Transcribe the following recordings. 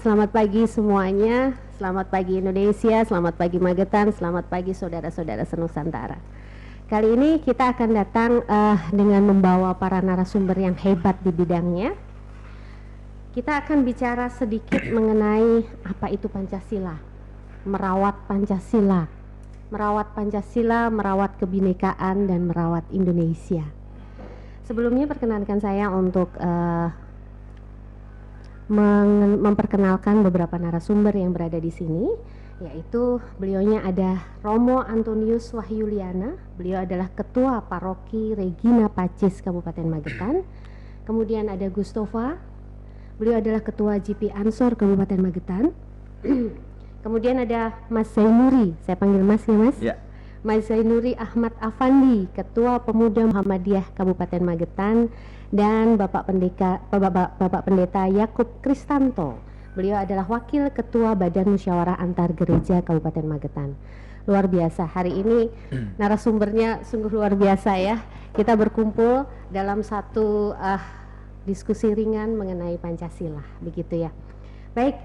selamat pagi semuanya. Selamat pagi Indonesia, selamat pagi Magetan, selamat pagi saudara-saudara senusantara. Kali ini kita akan datang dengan membawa para narasumber yang hebat di bidangnya. Kita akan bicara sedikit mengenai apa itu Pancasila, merawat Pancasila, merawat kebinekaan dan merawat Indonesia. Sebelumnya perkenankan saya untuk memperkenalkan beberapa narasumber yang berada di sini, yaitu beliaunya ada Romo Antonius Wahyuliana. Beliau adalah Ketua Paroki Regina Pacis Kabupaten Magetan. Kemudian ada Gustova, beliau adalah Ketua GP Ansor Kabupaten Magetan. Kemudian ada Mas Zainuri, saya panggil Mas ya Mas? Ya. Mas Zainuri Ahmad Afandi, Ketua Pemuda Muhammadiyah Kabupaten Magetan, dan Bapak Pendeta Yakub Kristanto. Beliau adalah Wakil Ketua Badan Musyawarah Antar Gereja Kabupaten Magetan. Luar biasa, hari ini narasumbernya sungguh luar biasa ya. Kita berkumpul dalam satu diskusi ringan mengenai Pancasila, begitu ya. Baik,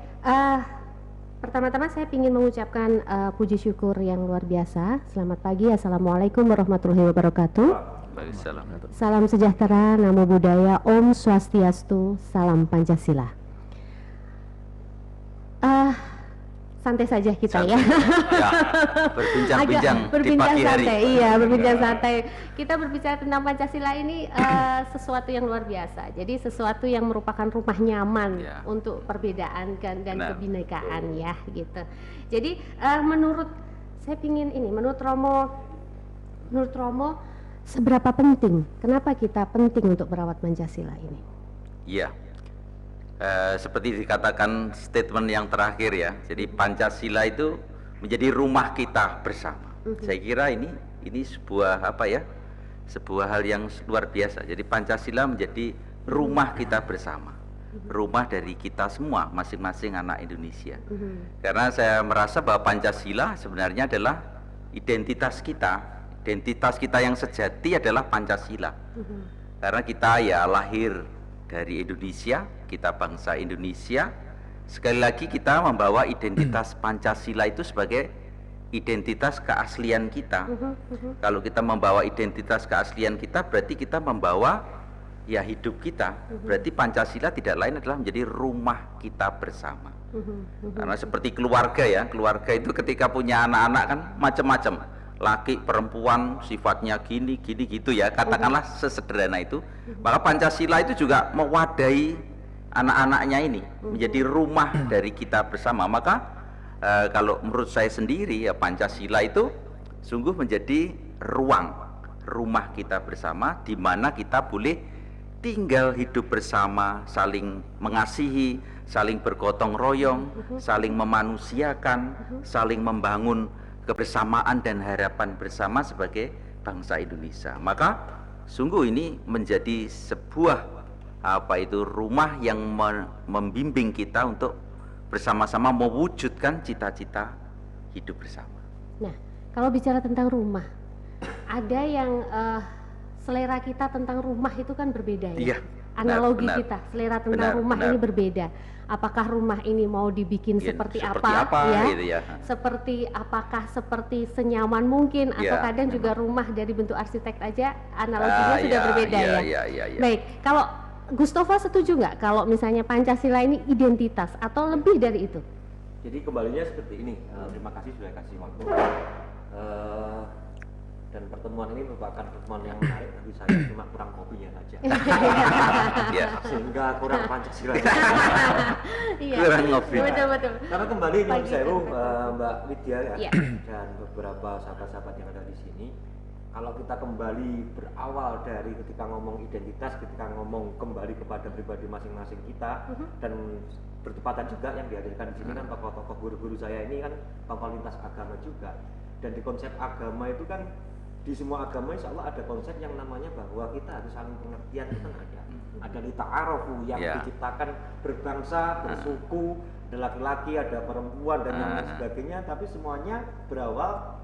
pertama-tama saya ingin mengucapkan puji syukur yang luar biasa. Selamat pagi, Assalamualaikum warahmatullahi wabarakatuh. Salam sejahtera, namo buddhaya, Om Swastiastu, salam Pancasila. Santai saja kita santai. Ya, berbincang-bincang di pagi hari. Iya, berbincang santai. Kita berbicara tentang Pancasila ini sesuatu yang luar biasa. Jadi sesuatu yang merupakan rumah nyaman ya, untuk perbedaan dan kebinekaan ya, gitu. Jadi menurut Romo, seberapa penting? Kenapa kita penting untuk merawat Pancasila ini? Iya. Seperti dikatakan statement yang terakhir ya, jadi Pancasila itu menjadi rumah kita bersama. Saya kira ini sebuah sebuah hal yang luar biasa. Jadi Pancasila menjadi rumah kita bersama, rumah dari kita semua, masing-masing anak Indonesia. Karena saya merasa bahwa Pancasila sebenarnya adalah identitas kita yang sejati adalah Pancasila. Karena kita ya lahir dari Indonesia, kita bangsa Indonesia. Sekali lagi kita membawa identitas Pancasila itu sebagai identitas keaslian kita. Kalau kita membawa identitas keaslian kita, berarti kita membawa ya hidup kita. Berarti Pancasila tidak lain adalah menjadi rumah kita bersama. Karena seperti keluarga ya, keluarga itu ketika punya anak-anak kan macam-macam, laki perempuan sifatnya gini gitu ya, katakanlah sesederhana itu. Maka Pancasila itu juga mewadahi anak-anaknya ini menjadi rumah dari kita bersama. Maka kalau menurut saya sendiri ya, Pancasila itu sungguh menjadi rumah kita bersama, di mana kita boleh tinggal hidup bersama, saling mengasihi, saling bergotong royong, saling memanusiakan, saling membangun kebersamaan dan harapan bersama sebagai bangsa Indonesia. Maka sungguh ini menjadi sebuah rumah yang membimbing kita untuk bersama-sama mewujudkan cita-cita hidup bersama. Nah, kalau bicara tentang rumah, ada yang selera kita tentang rumah itu kan berbeda ya. Iya, analogi benar. Kita selera tentang rumah ini berbeda. Apakah rumah ini mau dibikin seperti apa ya? Gitu ya. Apakah seperti senyaman mungkin, atau kadang juga rumah dari bentuk arsitek aja analoginya sudah berbeda ya. Baik, kalau Gustova setuju nggak kalau misalnya Pancasila ini identitas atau lebih dari itu? Jadi kembalinya seperti ini. Terima kasih sudah kasih waktu. Dan pertemuan ini merupakan pertemuan yang menarik, tapi saya cuma kurang kopinya saja. Sehingga kurang Pancasila. Kurang ngopi. Betul. Karena kembali Nyun Sewu, Mbak Widya ya, dan beberapa sahabat-sahabat yang ada di sini, kalau kita kembali berawal dari ketika ngomong identitas, ketika ngomong kembali kepada pribadi masing-masing kita, dan bertepatan juga yang dihadirkan di sini kan tokoh-tokoh guru-guru saya ini kan tokoh lintas agama juga. Dan di konsep agama itu kan, di semua agama insya Allah ada konsep yang namanya bahwa kita harus saling pengertian, itu kan ada lita'arofu yang diciptakan berbangsa, bersuku, ada laki-laki, ada perempuan dan yang lain sebagainya, tapi semuanya berawal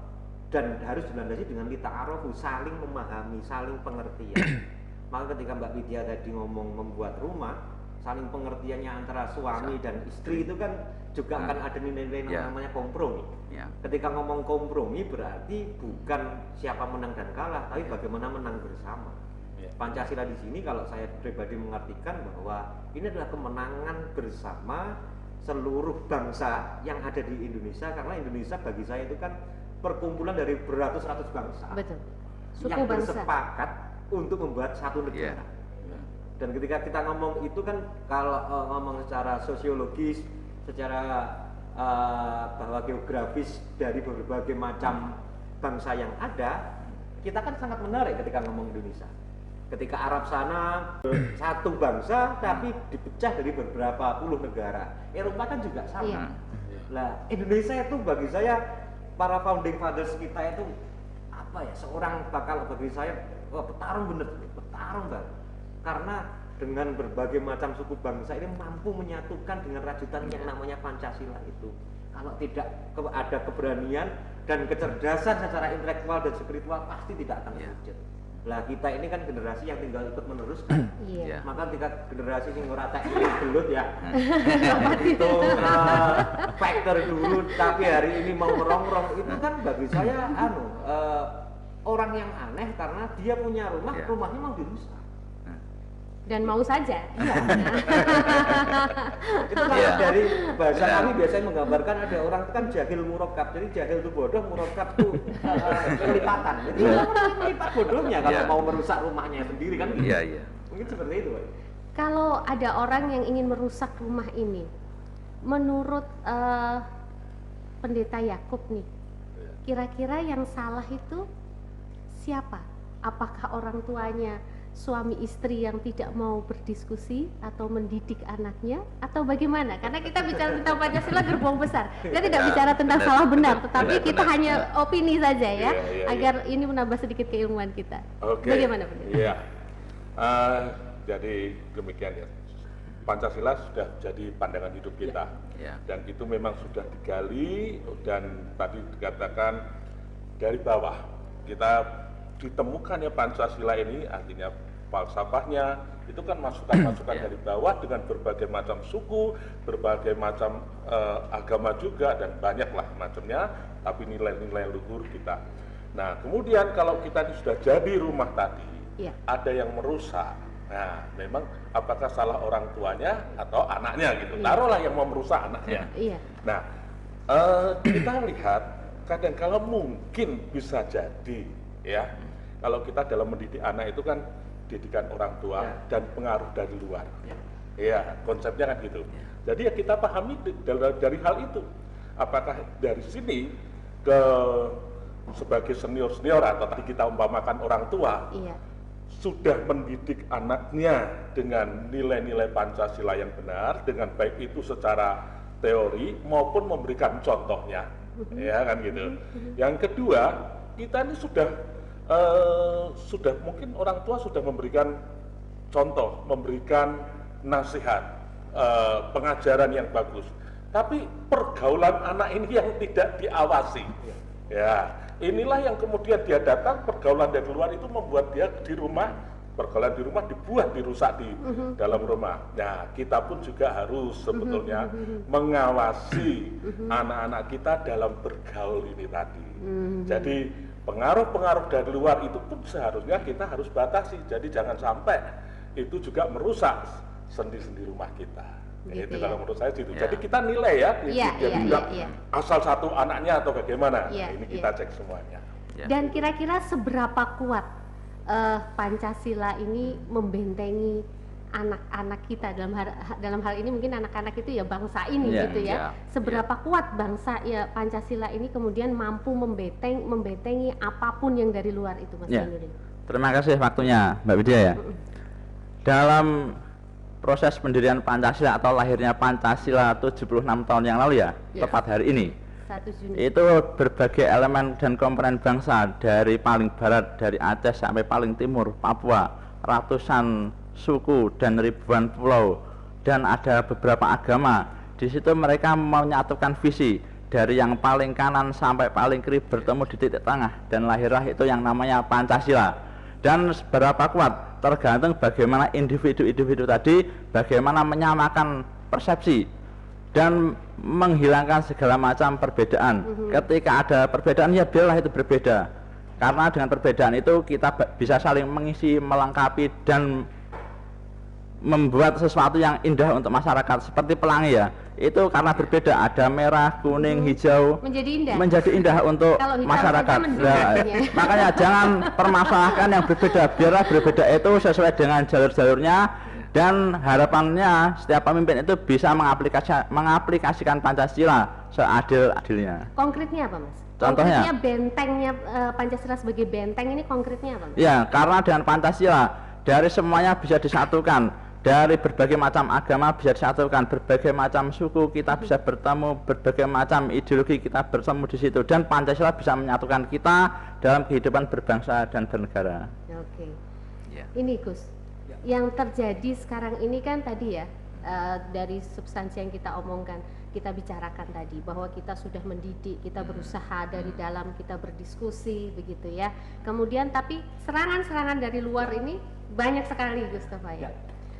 dan harus dilandasi dengan lita'arofu, saling memahami, saling pengertian. Maka ketika Mbak Widya tadi ngomong membuat rumah, saling pengertiannya antara suami dan istri itu kan juga akan ada nilai-nilai namanya kompromi. Ketika ngomong kompromi berarti bukan siapa menang dan kalah, tapi bagaimana menang bersama. Pancasila di sini kalau saya pribadi mengartikan bahwa ini adalah kemenangan bersama seluruh bangsa yang ada di Indonesia, karena Indonesia bagi saya itu kan perkumpulan dari beratus-ratus bangsa. Betul. Suku yang bangsa bersepakat untuk membuat satu negara. Dan ketika kita ngomong itu kan kalau ngomong secara sosiologis, secara bahwa geografis dari berbagai macam bangsa yang ada, kita kan sangat menarik ketika ngomong Indonesia. Ketika Arab sana satu bangsa tapi dipecah dari beberapa puluh negara. Eropa kan juga sama. Nah, Indonesia itu bagi saya, para founding fathers kita itu apa ya, seorang bakal bagi saya petarung bener, petarung banget. Karena dengan berbagai macam suku bangsa ini mampu menyatukan dengan rajutan yang namanya Pancasila itu. Kalau tidak ada keberanian dan kecerdasan secara intelektual dan spiritual, pasti tidak akan terwujud. Lah kita ini kan generasi yang tinggal ikut meneruskan. Maka ketika generasi ini ngeratek gelut ya, itu factor dulu, tapi hari ini mau merongrong, itu kan bagi saya orang yang aneh karena dia punya rumah, rumahnya mau dirusak. Dan mau saja. Itu kan dari bahasa kami biasanya menggambarkan ada orang itu kan jahil murakkab. Jadi jahil itu bodoh, murakkab itu kelipatan. Jadi orang melipat bodohnya kalau mau merusak rumahnya sendiri kan gitu. Mungkin seperti itu, Pak. Kalau ada orang yang ingin merusak rumah ini, menurut Pendeta Yakub nih, kira-kira yang salah itu siapa? Apakah orang tuanya, suami istri yang tidak mau berdiskusi atau mendidik anaknya, atau bagaimana? Karena kita bicara tentang Pancasila gerbong besar, kita tidak bicara tentang salah benar, tetapi kita hanya opini saja ya, agar ini menambah sedikit keilmuan kita. Bagaimana, Pendeta? Jadi demikian ya, Pancasila sudah jadi pandangan hidup kita, dan itu memang sudah digali, dan tadi dikatakan dari bawah kita ditemukan ya Pancasila ini, artinya falsafahnya itu kan masukan-masukan dari bawah dengan berbagai macam suku, berbagai macam agama juga, dan banyaklah macamnya, tapi nilai-nilai luhur kita. Nah kemudian kalau kita ini sudah jadi rumah tadi, ada yang merusak. Nah memang apakah salah orang tuanya atau anaknya gitu, taruhlah yang mau merusak anaknya. Nah kita lihat kadang-kala mungkin bisa jadi ya, kalau kita dalam mendidik anak itu kan didikan orang tua dan pengaruh dari luar. Konsepnya kan gitu. Jadi ya kita pahami dari hal itu. Apakah dari sini ke sebagai senior-senior atau tadi kita umpamakan orang tua sudah mendidik anaknya dengan nilai-nilai Pancasila yang benar, dengan baik itu secara teori maupun memberikan contohnya. Ya kan gitu. Yang kedua, kita ini sudah mungkin orang tua sudah memberikan contoh, memberikan nasihat, pengajaran yang bagus, tapi pergaulan anak ini yang tidak diawasi. Ya, inilah yang kemudian dia datang, pergaulan dari luar itu membuat dia di rumah, pergaulan di rumah dibuat, dirusak di dalam rumah. Nah, kita pun juga harus sebetulnya mengawasi anak-anak kita dalam bergaul ini tadi. Jadi pengaruh-pengaruh dari luar itu pun seharusnya kita harus batasi. Jadi jangan sampai itu juga merusak sendi-sendi rumah kita. Gitu itu kalau menurut saya gitu. Jadi kita nilai ya, asal satu anaknya atau bagaimana. Ini kita cek semuanya. Dan kira-kira seberapa kuat Pancasila ini membentengi anak-anak kita, dalam hal ini mungkin anak-anak itu ya bangsa ini gitu ya. Seberapa kuat bangsa ya Pancasila ini kemudian mampu membentengi apapun yang dari luar itu, Mas Nurdin. Terima kasih waktunya Mbak Widya ya. Dalam proses pendirian Pancasila atau lahirnya Pancasila 76 tahun yang lalu ya, tepat hari ini, 1 Juni. Itu berbagai elemen dan komponen bangsa dari paling barat, dari Aceh sampai paling timur, Papua, ratusan suku dan ribuan pulau, dan ada beberapa agama. Di situ mereka menyatukan visi dari yang paling kanan sampai paling kiri bertemu di titik tengah, dan lahirlah itu yang namanya Pancasila. Dan seberapa kuat tergantung bagaimana individu-individu tadi bagaimana menyamakan persepsi dan menghilangkan segala macam perbedaan. Ketika ada perbedaan ya biarlah itu berbeda, karena dengan perbedaan itu kita bisa saling mengisi, melengkapi dan membuat sesuatu yang indah untuk masyarakat. Seperti pelangi ya, itu karena berbeda, ada merah, kuning, hijau, menjadi indah untuk masyarakat. Makanya jangan permasalahkan yang berbeda, biarlah berbeda itu sesuai dengan jalur-jalurnya, dan harapannya setiap pemimpin itu bisa mengaplikasikan Pancasila seadil-adilnya. Konkretnya apa, Mas? Contohnya konkretnya bentengnya Pancasila sebagai benteng ini konkretnya apa, Mas? Ya, karena dengan Pancasila dari semuanya bisa disatukan, dari berbagai macam agama bisa disatukan, berbagai macam suku kita bisa bertemu, berbagai macam ideologi kita bertemu di situ, dan Pancasila bisa menyatukan kita dalam kehidupan berbangsa dan bernegara. Oke. Ini Gus, yang terjadi sekarang ini kan tadi ya, dari substansi yang kita omongkan, kita bicarakan tadi bahwa kita sudah mendidik, kita berusaha dari dalam, kita berdiskusi begitu ya. Kemudian tapi serangan-serangan dari luar ini banyak sekali, Gustofa ya.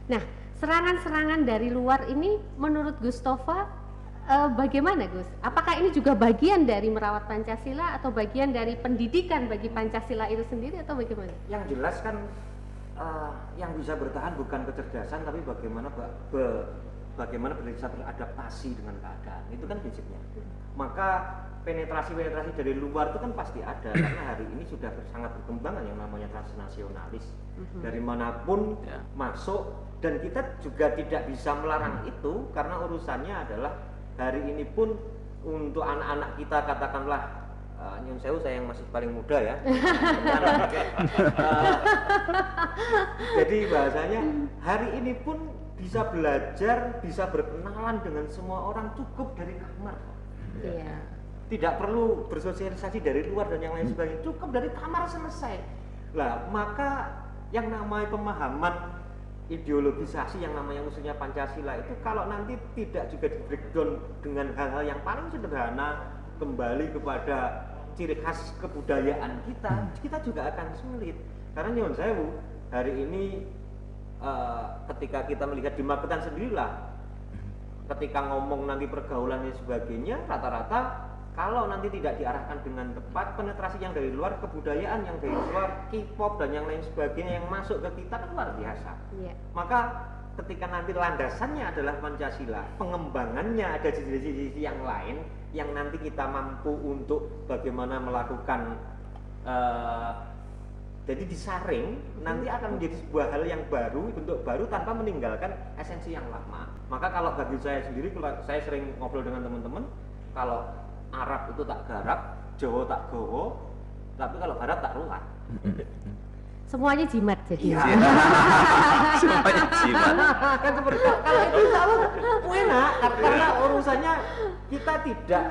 Nah, serangan-serangan dari luar ini menurut Gustofa bagaimana, Gus? Apakah ini juga bagian dari merawat Pancasila atau bagian dari pendidikan bagi Pancasila itu sendiri atau bagaimana? Yang jelas kan yang bisa bertahan bukan kecerdasan, tapi bagaimana bisa beradaptasi dengan keadaan. Itu kan prinsipnya. Maka penetrasi dari luar itu kan pasti ada, karena hari ini sudah sangat berkembang yang namanya transnasionalis. Dari manapun masuk, dan kita juga tidak bisa melarang itu, karena urusannya adalah hari ini pun untuk anak-anak kita, katakanlah nyun sewu, saya yang masih paling muda ya. Jadi bahasanya hari ini pun bisa belajar, bisa berkenalan dengan semua orang cukup dari kamar. Tidak perlu bersosialisasi dari luar dan yang lain sebagainya, cukup dari kamar selesai. Lah, maka yang namanya pemahaman ideologisasi yang namanya musuhnya Pancasila itu kalau nanti tidak juga di breakdown dengan hal-hal yang paling sederhana, kembali kepada ciri khas kebudayaan kita juga akan sulit. Karena nyuwun sewu, hari ini ketika kita melihat di Magetan sendirilah, ketika ngomong nanti pergaulan dan sebagainya, rata-rata kalau nanti tidak diarahkan dengan tepat, penetrasi yang dari luar, kebudayaan yang dari luar, K-pop dan yang lain sebagainya yang masuk ke kita kan luar biasa. Maka ketika nanti landasannya adalah Pancasila, pengembangannya ada di sisi yang lain, yang nanti kita mampu untuk bagaimana melakukan jadi disaring, nanti akan menjadi sebuah hal yang baru, bentuk baru tanpa meninggalkan esensi yang lama. Maka kalau bagi saya sendiri, saya sering ngobrol dengan teman-teman, kalau Arab itu tak garap, Jawa tak gowo, tapi kalau Barat tak ruat. Semuanya jimat jadi. Semuanya jimat. Kan seperti kalau itu insya Allah enak, karena urusannya kita tidak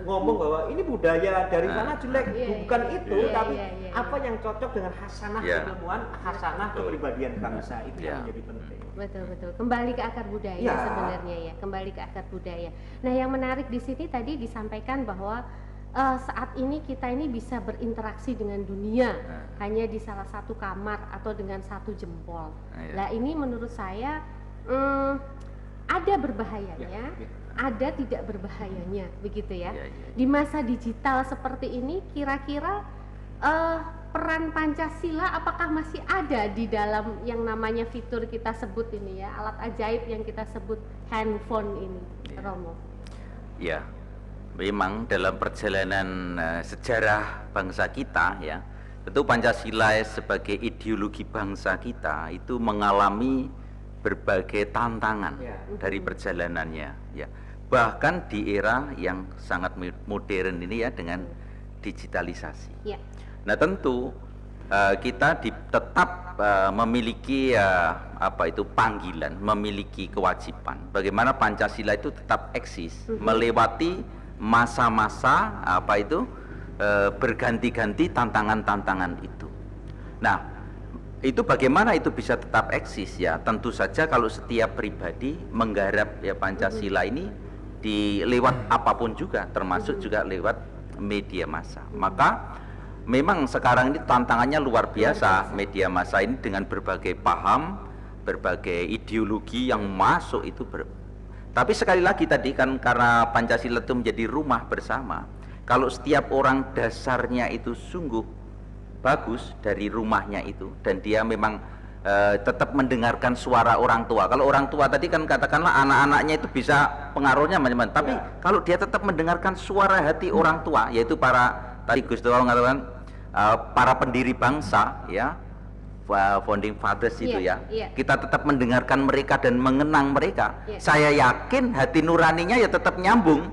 ngomong bahwa ini budaya dari sana jelek, bukan itu, tapi apa yang cocok dengan hasanah keilmuan, hasanah kepribadian bangsa, itu yang menjadi penting. Betul. Kembali ke akar budaya sebenarnya ya, kembali ke akar budaya. Nah, yang menarik di sini tadi disampaikan bahwa saat ini kita ini bisa berinteraksi dengan dunia hanya di salah satu kamar atau dengan satu jempol. Nah, ini menurut saya ada berbahayanya, ada tidak berbahayanya, begitu ya. Di masa digital seperti ini, kira-kira peran Pancasila apakah masih ada di dalam yang namanya fitur kita sebut ini ya, alat ajaib yang kita sebut handphone ini, Romo? Ya. Memang dalam perjalanan sejarah bangsa kita ya, tentu Pancasila sebagai ideologi bangsa kita itu mengalami berbagai tantangan dari perjalanannya ya. Bahkan di era yang sangat modern ini ya, dengan digitalisasi. Nah, tentu kita tetap memiliki panggilan, memiliki kewajiban bagaimana Pancasila itu tetap eksis melewati masa-masa berganti-ganti tantangan-tantangan itu. Nah, itu bagaimana itu bisa tetap eksis ya? Tentu saja kalau setiap pribadi menggarap ya Pancasila ini lewat apapun juga, termasuk juga lewat media massa. Maka memang sekarang ini tantangannya luar biasa media massa ini dengan berbagai paham, berbagai ideologi yang masuk itu tapi sekali lagi tadi kan karena Pancasila itu menjadi rumah bersama. Kalau setiap orang dasarnya itu sungguh bagus dari rumahnya itu dan dia memang tetap mendengarkan suara orang tua. Kalau orang tua tadi kan katakanlah anak-anaknya itu bisa pengaruhnya macam-macam. Tapi kalau dia tetap mendengarkan suara hati orang tua, yaitu para tadi Gus Dur mengatakan para pendiri bangsa, ya, founding fathers itu kita tetap mendengarkan mereka dan mengenang mereka. Saya yakin hati nuraninya ya tetap nyambung.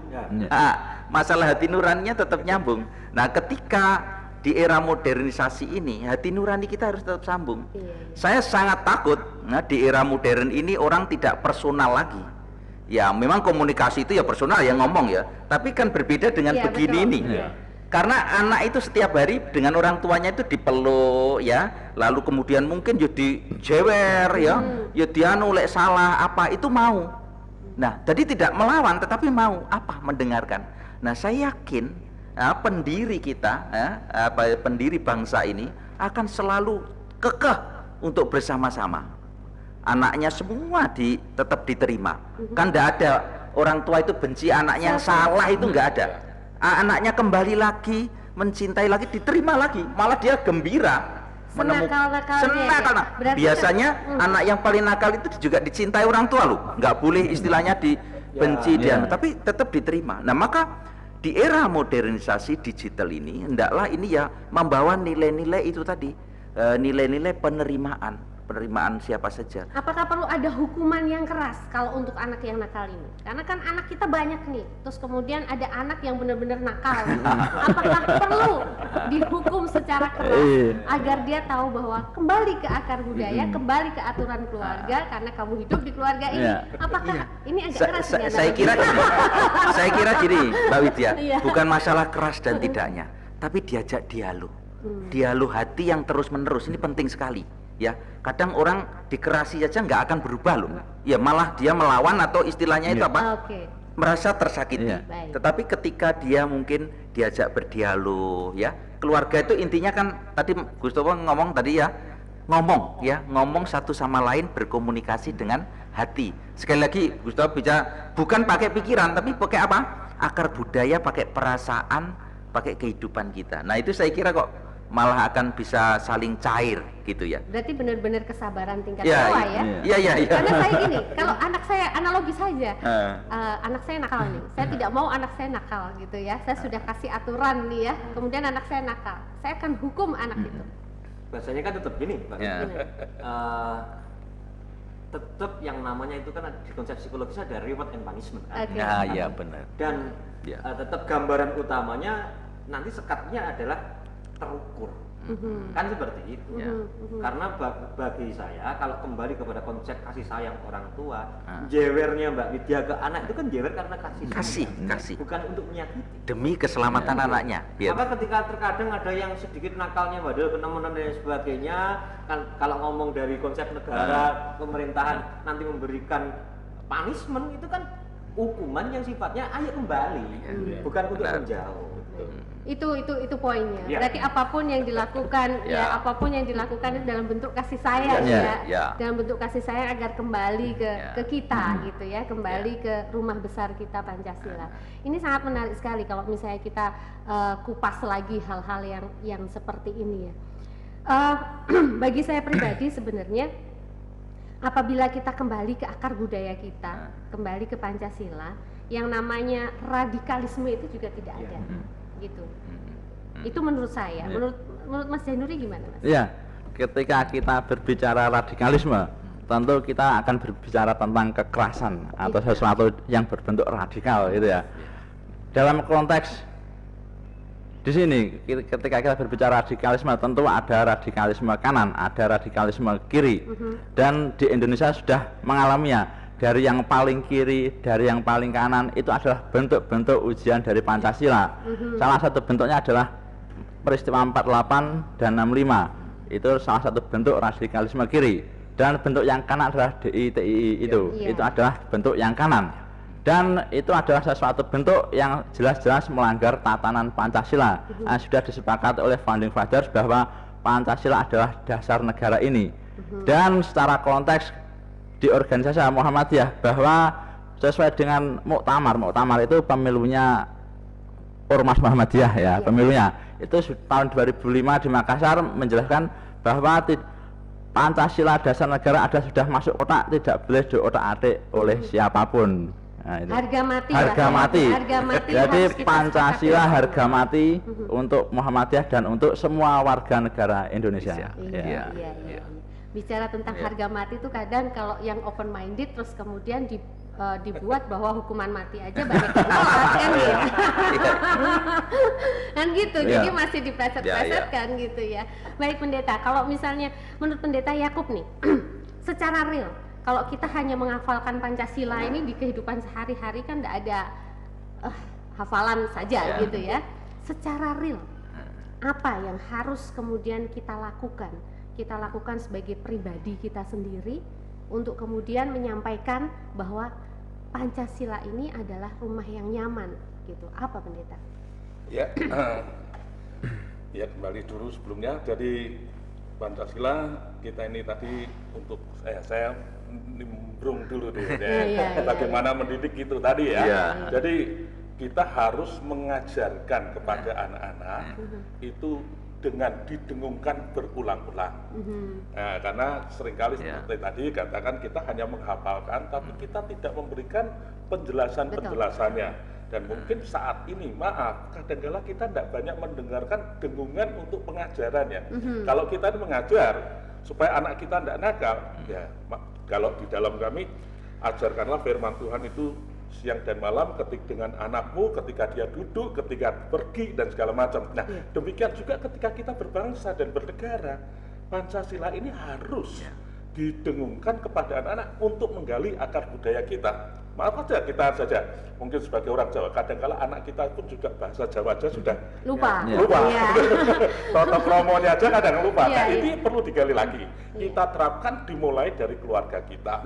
Masalah hati nuraninya tetap nyambung. Nah, ketika di era modernisasi ini hati nurani kita harus tetap sambung. Saya sangat takut di era modern ini orang tidak personal lagi. Ya memang komunikasi itu ya personal ya ngomong ya, tapi kan berbeda dengan begini ini. Karena anak itu setiap hari dengan orang tuanya itu dipeluk ya, lalu kemudian mungkin jadi jewer ya, ya dia nolak salah apa itu mau. Nah, jadi tidak melawan tetapi mau apa mendengarkan. Nah, saya yakin pendiri kita, pendiri bangsa ini akan selalu kekeh untuk bersama-sama. Anaknya semua tetap diterima. Kan tidak ada orang tua itu benci anaknya yang salah itu nggak ada. Anaknya kembali lagi, mencintai lagi, diterima lagi, malah dia gembira menemukan senakal. Biasanya anak yang paling nakal itu juga dicintai orang tua loh, nggak boleh istilahnya dibenci dia, tapi tetap diterima. Nah maka di era modernisasi digital ini, hendaklah ini ya membawa nilai-nilai itu tadi, nilai-nilai penerimaan siapa saja. Apakah perlu ada hukuman yang keras kalau untuk anak yang nakal ini? Karena kan anak kita banyak nih, terus kemudian ada anak yang benar-benar nakal. Apakah perlu dihukum secara keras agar dia tahu bahwa kembali ke akar budaya, kembali ke aturan keluarga karena kamu hidup di keluarga ini? Apakah ini agak keras? Saya kira gini, Mbak Widya, bukan masalah keras dan tidaknya, tapi diajak dialog. Dialog hati yang terus-menerus ini penting sekali. Ya, kadang orang dikerasi saja nggak akan berubah loh. Ya malah dia melawan atau istilahnya itu apa? Merasa tersakiti. Tetapi ketika dia mungkin diajak berdialog, ya keluarga itu intinya kan tadi Gustavo ngomong tadi ya ngomong satu sama lain berkomunikasi dengan hati. Sekali lagi Gustavo bicara bukan pakai pikiran tapi pakai apa? Akar budaya, pakai perasaan, pakai kehidupan kita. Nah itu saya kira kok malah akan bisa saling cair gitu ya. Berarti benar-benar kesabaran tingkat bawah ya. Iya. Karena saya gini, kalau anak saya analogi saja, anak saya nakal nih. Saya tidak mau anak saya nakal gitu ya. Saya sudah kasih aturan nih ya. Kemudian anak saya nakal, saya akan hukum anak itu. Bahasanya kan tetap gini, Mbak. Tetap yang namanya itu kan di konsep psikologis ada reward and punishment. Iya benar. Dan tetap gambaran utamanya nanti sekatnya adalah terukur, kan seperti itu. Karena bagi saya kalau kembali kepada konsep kasih sayang orang tua, jewernya Mbak Widya ke anak itu kan jewer karena kasih, bukan untuk menyakiti, demi keselamatan anaknya. Maka ketika terkadang ada yang sedikit nakalnya badal kenemunan dan sebagainya, kan kalau ngomong dari konsep negara pemerintahan nanti memberikan punishment itu kan hukuman yang sifatnya ayo kembali, bukan untuk menjauh. Itu poinnya. Berarti apapun yang dilakukan apapun yang dilakukan dalam bentuk kasih sayang dalam bentuk kasih sayang agar kembali ke kita gitu ya, kembali ke rumah besar kita Pancasila. Ini sangat menarik sekali kalau misalnya kita kupas lagi hal-hal yang seperti ini ya. Bagi saya pribadi sebenarnya apabila kita kembali ke akar budaya kita, kembali ke Pancasila, yang namanya radikalisme itu juga tidak ada. Gitu. Itu menurut saya. Menurut Mas Jainuri gimana, Mas? Ya, ketika kita berbicara radikalisme, tentu kita akan berbicara tentang kekerasan atau sesuatu yang berbentuk radikal gitu ya. Dalam konteks di sini ketika kita berbicara radikalisme, tentu ada radikalisme kanan, ada radikalisme kiri. Dan di Indonesia sudah mengalaminya. Dari yang paling kiri, dari yang paling kanan itu adalah bentuk-bentuk ujian dari Pancasila. Salah satu bentuknya adalah peristiwa 48 dan 65. Itu salah satu bentuk radikalisme kiri. Dan bentuk yang kanan adalah DITII itu adalah bentuk yang kanan. dan itu adalah sesuatu bentuk yang jelas-jelas melanggar tatanan Pancasila. Sudah disepakati oleh Founding Fathers bahwa Pancasila adalah dasar negara ini. Dan secara konteks di organisasi Muhammadiyah bahwa sesuai dengan muktamar itu pemilunya Ormas Muhammadiyah ya, pemilunya itu tahun 2005 di Makassar menjelaskan bahwa Pancasila dasar negara ada sudah masuk kotak, tidak boleh diotak-atik oleh siapapun. Nah, harga mati. Jadi Pancasila harga mati untuk Muhammadiyah dan untuk semua warga negara Indonesia. Iya. Bicara tentang harga mati itu kadang kalau yang open minded terus kemudian dibuat bahwa hukuman mati aja banyak yang nolak kan gitu. Kan gitu. Jadi masih dipleset-plesetkan gitu ya. Baik pendeta, kalau misalnya menurut pendeta Yakub nih secara real kalau kita hanya menghafalkan Pancasila ini di kehidupan sehari-hari kan tidak ada hafalan saja gitu ya. Secara real apa yang harus kemudian kita lakukan sebagai pribadi kita sendiri untuk kemudian menyampaikan bahwa Pancasila ini adalah rumah yang nyaman gitu. Apa pendeta? Ya, ya kembali dulu sebelumnya. Jadi Pancasila kita ini tadi untuk saya nimbrung dulu deh. Bagaimana mendidik itu tadi ya. Jadi kita harus mengajarkan kepada anak-anak itu dengan didengungkan berulang-ulang. Nah, karena seringkali seperti tadi katakan kita hanya menghafalkan, tapi kita tidak memberikan penjelasan-penjelasannya. Dan mungkin saat ini, maaf, kadang-kala kita tidak banyak mendengarkan dengungan untuk pengajarannya. Kalau kita mengajar supaya anak kita tidak nakal, ya kalau di dalam kami ajarkanlah firman Tuhan itu siang dan malam, ketik dengan anakmu, ketika dia duduk, ketika pergi, dan segala macam. Nah, demikian juga ketika kita berbangsa dan bernegara, Pancasila ini harus didengungkan kepada anak-anak untuk menggali akar budaya kita. Maaf saja, mungkin sebagai orang Jawa, kadang-kala anak kita pun juga bahasa Jawa aja sudah lupa. Toto kromonya aja kadang lupa. Nah, ini perlu digali lagi. Kita terapkan dimulai dari keluarga kita.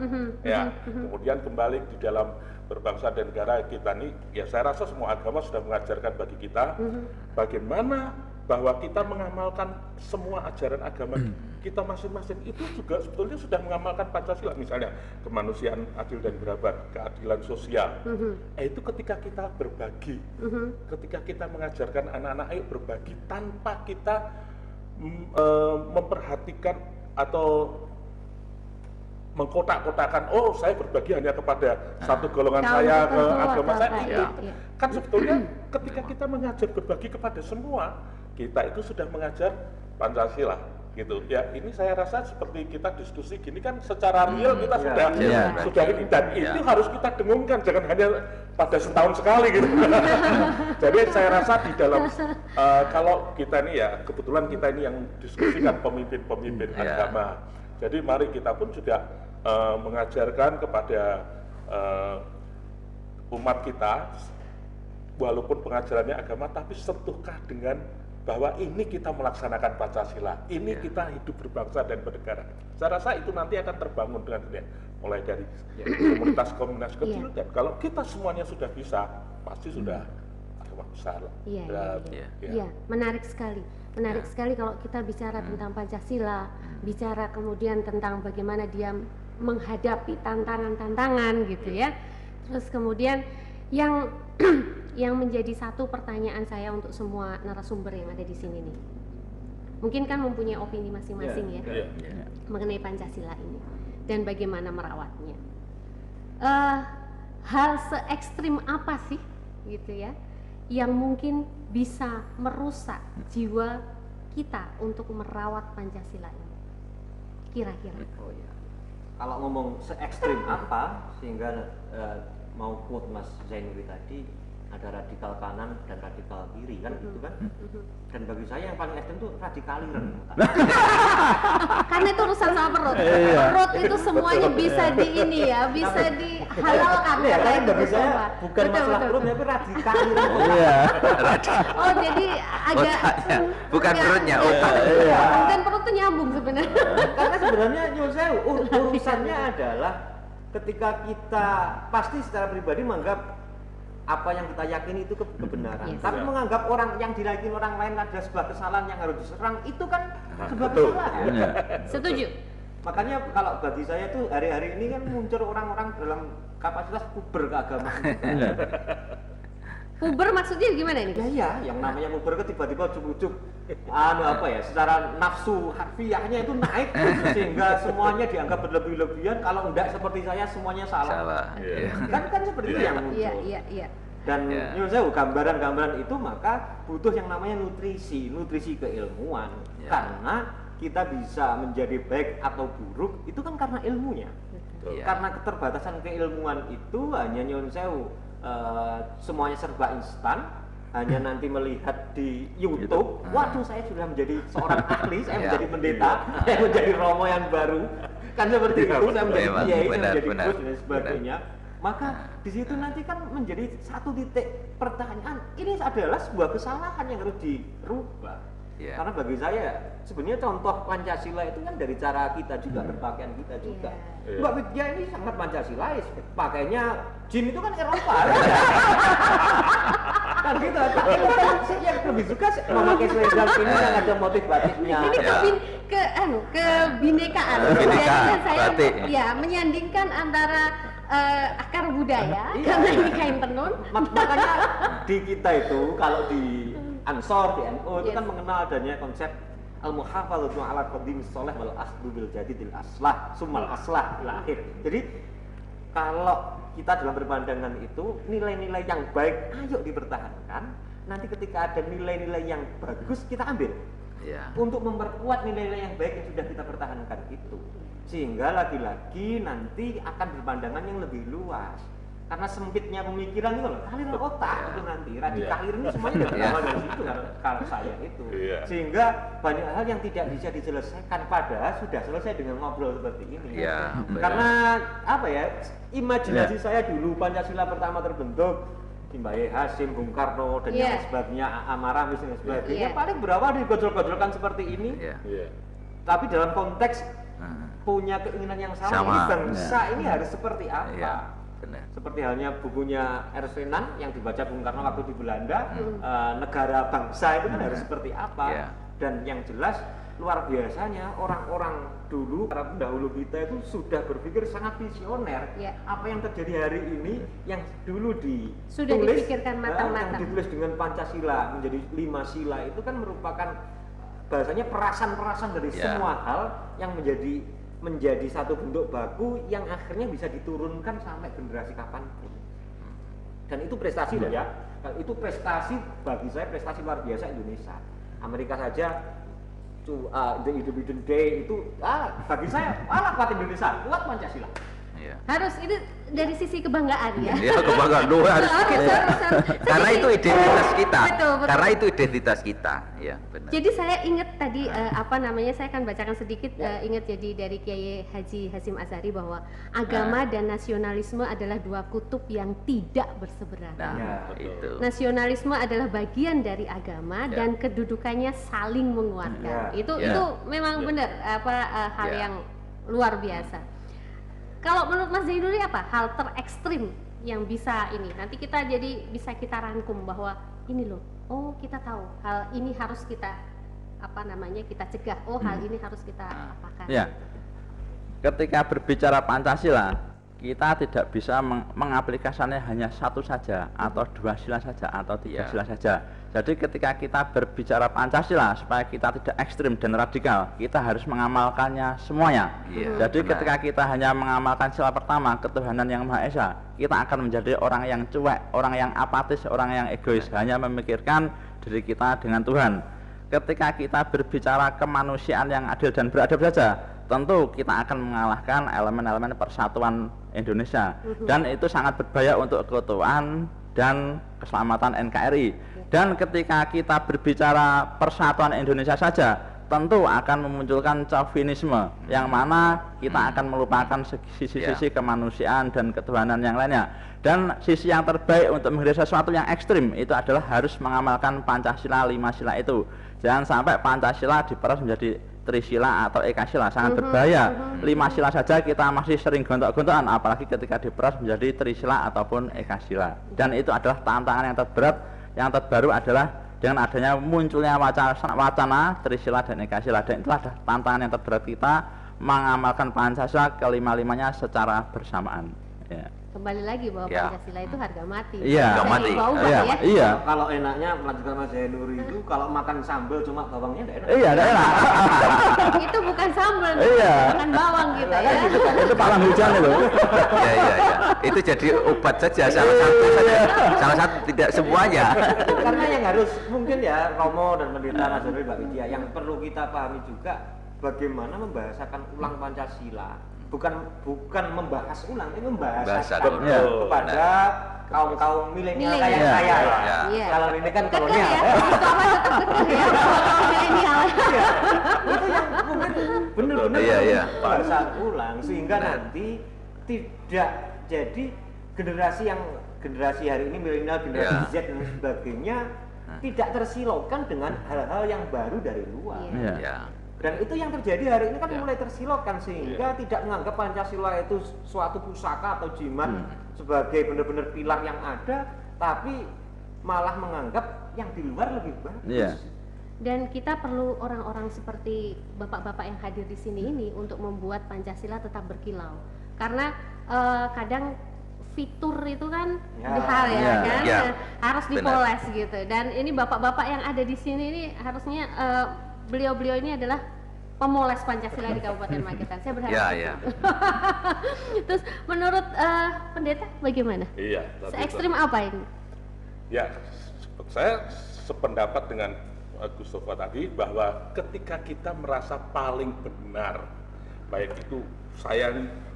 Kemudian kembali di dalam berbangsa dan negara kita ini, ya saya rasa semua agama sudah mengajarkan bagi kita bagaimana bahwa kita mengamalkan semua ajaran agama kita masing-masing itu juga sebetulnya sudah mengamalkan Pancasila, misalnya kemanusiaan adil dan beradab, keadilan sosial. Itu ketika kita berbagi, ketika kita mengajarkan anak-anak ayo berbagi tanpa kita memperhatikan atau mengkotak-kotakan, oh saya berbagi hanya kepada satu golongan saya, ke agama saya, itu kan sebetulnya ketika kita mengajar berbagi kepada semua, kita itu sudah mengajar Pancasila gitu ya. Ini saya rasa seperti kita diskusi gini kan secara real kita sudah ini, dan itu harus kita dengungkan, jangan hanya pada setahun sekali gitu. Jadi saya rasa di dalam kalau kita ini ya kebetulan kita ini yang diskusikan pemimpin agama. Jadi mari kita pun juga mengajarkan kepada umat kita, walaupun pengajarannya agama, tapi sentuhkah dengan bahwa ini kita melaksanakan Pancasila, ini kita hidup berbangsa dan bernegara. Saya rasa itu nanti akan terbangun dengan mulai dari komunitas kecil, dan kalau kita semuanya sudah bisa, pasti sudah agama besar. Iya, menarik sekali. Menarik sekali kalau kita bicara tentang Pancasila, bicara kemudian tentang bagaimana dia menghadapi tantangan-tantangan gitu ya. Terus kemudian yang menjadi satu pertanyaan saya untuk semua narasumber yang ada di sini nih. Mungkin kan mempunyai opini masing-masing mengenai Pancasila ini dan bagaimana merawatnya. Hal se-ekstrim apa sih gitu ya yang mungkin bisa merusak jiwa kita untuk merawat Pancasila ini kira-kira? Kalau ngomong se-ekstrim apa sehingga mau quote Mas Zainuri tadi, ada radikal kanan dan radikal kiri kan gitu kan. Dan bagi saya yang paling ekstrem itu radikaliran. Karena itu urusan sama perut. Perut itu semuanya bisa di ini ya, bisa dihalalkan. Ya kan bagi saya bukan masalah perut tapi radikaliran. Oh jadi agak bukan perutnya, otak. Dan perut itu nyambung sebenarnya. Karena sebenarnya nyuruh saya urusannya adalah ketika kita pasti secara pribadi menganggap apa yang kita yakini itu kebenaran. Tapi menganggap orang yang diyakini orang lain adalah sebuah kesalahan yang harus diserang, itu kan sebuah kesalahan. Setuju. Makanya kalau bagi saya tuh hari-hari ini kan muncul orang-orang dalam kapasitas puber keagamaan. Puber maksudnya gimana ini? Ya, yang namanya puber itu tiba-tiba ujuk-ujuk secara nafsu harfiahnya itu naik sehingga semuanya dianggap berlebih-lebihan, kalau enggak seperti saya semuanya salah. Kan seperti itu yang muncul. Iya. Dan menurut saya gambaran-gambaran itu maka butuh yang namanya nutrisi keilmuan. Karena kita bisa menjadi baik atau buruk itu kan karena ilmunya. Karena keterbatasan keilmuan itu hanya nyun sewu, semuanya serba instan, hanya nanti melihat di YouTube, waduh saya sudah menjadi seorang ahli, saya menjadi pendeta, saya menjadi romo yang baru, kan seperti itu, saya menjadi kiai, saya menjadi guru dan sebagainya. Maka di situ nanti kan menjadi satu titik pertanyaan, ini adalah sebuah kesalahan yang harus dirubah. Karena bagi saya sebenarnya contoh Pancasila itu kan dari cara kita juga, berpakaian kita juga. Mbak Widya ini sangat Pancasilais, pakainya jin itu kan Eropa. Kan gitu, tapi saya yang lebih suka memakai selendang ini yang ada motif batiknya. Ini kebinekaan. Jadi saya menyandingkan antara akar budaya karena ini kain tenun. Makanya di kita itu kalau di Ansor, di NU itu kan mengenal adanya konsep al-muhafadzatu ala qadimis sholih wal asdu bil jadidil aslah summal aslah ila akhir. Jadi kalau kita dalam berpandangan itu nilai-nilai yang baik ayo dipertahankan, nanti ketika ada nilai-nilai yang bagus kita ambil untuk memperkuat nilai-nilai yang baik yang sudah kita pertahankan itu, sehingga lagi-lagi nanti akan berpandangan yang lebih luas. Karena sempitnya pemikiran itu loh, aliran otak itu nanti, radikalir ini semuanya dari situ kalau saya itu. Sehingga banyak hal yang tidak bisa diselesaikan padahal sudah selesai dengan ngobrol seperti ini. Karena apa ya, imajinasi saya dulu Pancasila pertama terbentuk, Mbak Hasim, Bung Karno dan yang sebagainya, Amara misalnya sebagainya, paling berapa digojol-gojolkan seperti ini. Tapi dalam konteks punya keinginan yang sama, ini bangsa ini harus seperti apa? Seperti halnya bukunya Ersenan yang dibaca Bung Karno waktu di Belanda, negara bangsa itu kan harus seperti apa? Dan yang jelas luar biasanya orang-orang dulu, para pendahulu kita itu sudah berpikir sangat visioner. Apa yang terjadi hari ini yang dulu sudah dipikirkan matang-matang, yang ditulis dengan Pancasila menjadi 5 sila itu kan merupakan bahasanya perasan-perasan dari semua hal yang menjadi satu bentuk baku yang akhirnya bisa diturunkan sampai generasi kapanpun. Dan itu prestasi loh ya. Itu prestasi bagi saya, prestasi luar biasa Indonesia. Amerika saja the Independence Day itu bagi saya kuat Indonesia, kuat Pancasila. Harus ini dari sisi kebanggaan ya. Iya, kebanggaan doang harus. Karena itu identitas kita. Betul. Karena itu identitas kita. Ya, benar. Jadi saya ingat tadi saya akan bacakan sedikit ingat jadi dari Kiai Haji Hasyim Asy'ari bahwa agama dan nasionalisme adalah dua kutub yang tidak berseberangan. Itu. Nasionalisme adalah bagian dari agama dan kedudukannya saling menguatkan. Itu memang benar hal yang luar biasa. Kalau menurut Mas Zainuri apa hal terekstrim yang bisa ini? Nanti kita bisa kita rangkum bahwa ini loh, kita tahu hal ini harus kita kita cegah. Hal ini harus kita apakan. Ya. Ketika berbicara Pancasila, kita tidak bisa mengaplikasikannya hanya satu saja atau 2 sila saja atau 3 sila saja. Jadi ketika kita berbicara Pancasila supaya kita tidak ekstrim dan radikal, kita harus mengamalkannya semuanya. Jadi ketika kita hanya mengamalkan sila pertama, ketuhanan yang Maha Esa, kita akan menjadi orang yang cuek, orang yang apatis, orang yang egois, hanya memikirkan diri kita dengan Tuhan. Ketika kita berbicara kemanusiaan yang adil dan beradab saja, tentu kita akan mengalahkan elemen-elemen persatuan Indonesia, dan itu sangat berbahaya untuk keutuhan dan keselamatan NKRI. Dan ketika kita berbicara persatuan Indonesia saja, tentu akan memunculkan chauvinisme yang mana kita akan melupakan sisi-sisi kemanusiaan dan ketuhanan yang lainnya. Dan sisi yang terbaik untuk menghindari sesuatu yang ekstrim itu adalah harus mengamalkan Pancasila 5 sila itu. Jangan sampai Pancasila diperas menjadi Trisila atau Ekasila, sangat berbahaya. 5 sila saja kita masih sering gontok-gontokan, apalagi ketika diperas menjadi Trisila ataupun Ekasila. Dan itu adalah tantangan yang terberat. Yang terbaru adalah dengan adanya munculnya wacana Trisila dan Ekasila, dan itulah tantangan yang terberat kita mengamalkan Pancasila kelima-limanya secara bersamaan. Ya. Kembali lagi bahwa Pancasila itu harga mati. Iya, harga mati. Iya. Kalau enaknya melanjutkan Mas Zainuri itu kalau makan sambal cuma bawangnya enggak enak. Iya, enggak enak. Itu bukan sambal, iya. bukan bawang gitu ya. Itu palang hujan itu. Iya. Itu jadi obat saja, salah satu saja. Salah satu, tidak semuanya. Karena yang harus mungkin ya Romo dan Pendeta Mas Zainuri, Mbak Widya, yang perlu kita pahami juga bagaimana membahasakan ulang Pancasila. Bukan membahas ulang, ini membahasakan kepada kaum milenial kayak saya. Iya. Kalau ini kan kolonial. Milenial. Itu yang mungkin benar-benar membahasakan ulang sehingga nanti tidak jadi generasi hari ini milenial, generasi Z dan sebagainya tidak tersilaukan dengan hal-hal yang baru dari luar. Dan itu yang terjadi hari ini kan mulai tersilaukan sehingga tidak menganggap Pancasila itu suatu pusaka atau jimat sebagai benar-benar pilar yang ada, tapi malah menganggap yang di luar lebih bagus. Dan kita perlu orang-orang seperti bapak-bapak yang hadir di sini ini untuk membuat Pancasila tetap berkilau. Karena kadang fitur itu kan besar harus dipoles gitu. Dan ini bapak-bapak yang ada di sini ini harusnya beliau-beliau ini adalah pemoles Pancasila di Kabupaten Magetan. Saya berharap. Terus menurut pendeta bagaimana? Iya. Se-ekstrim apa ini? Ya, saya sependapat dengan Gustofa tadi bahwa ketika kita merasa paling benar, baik itu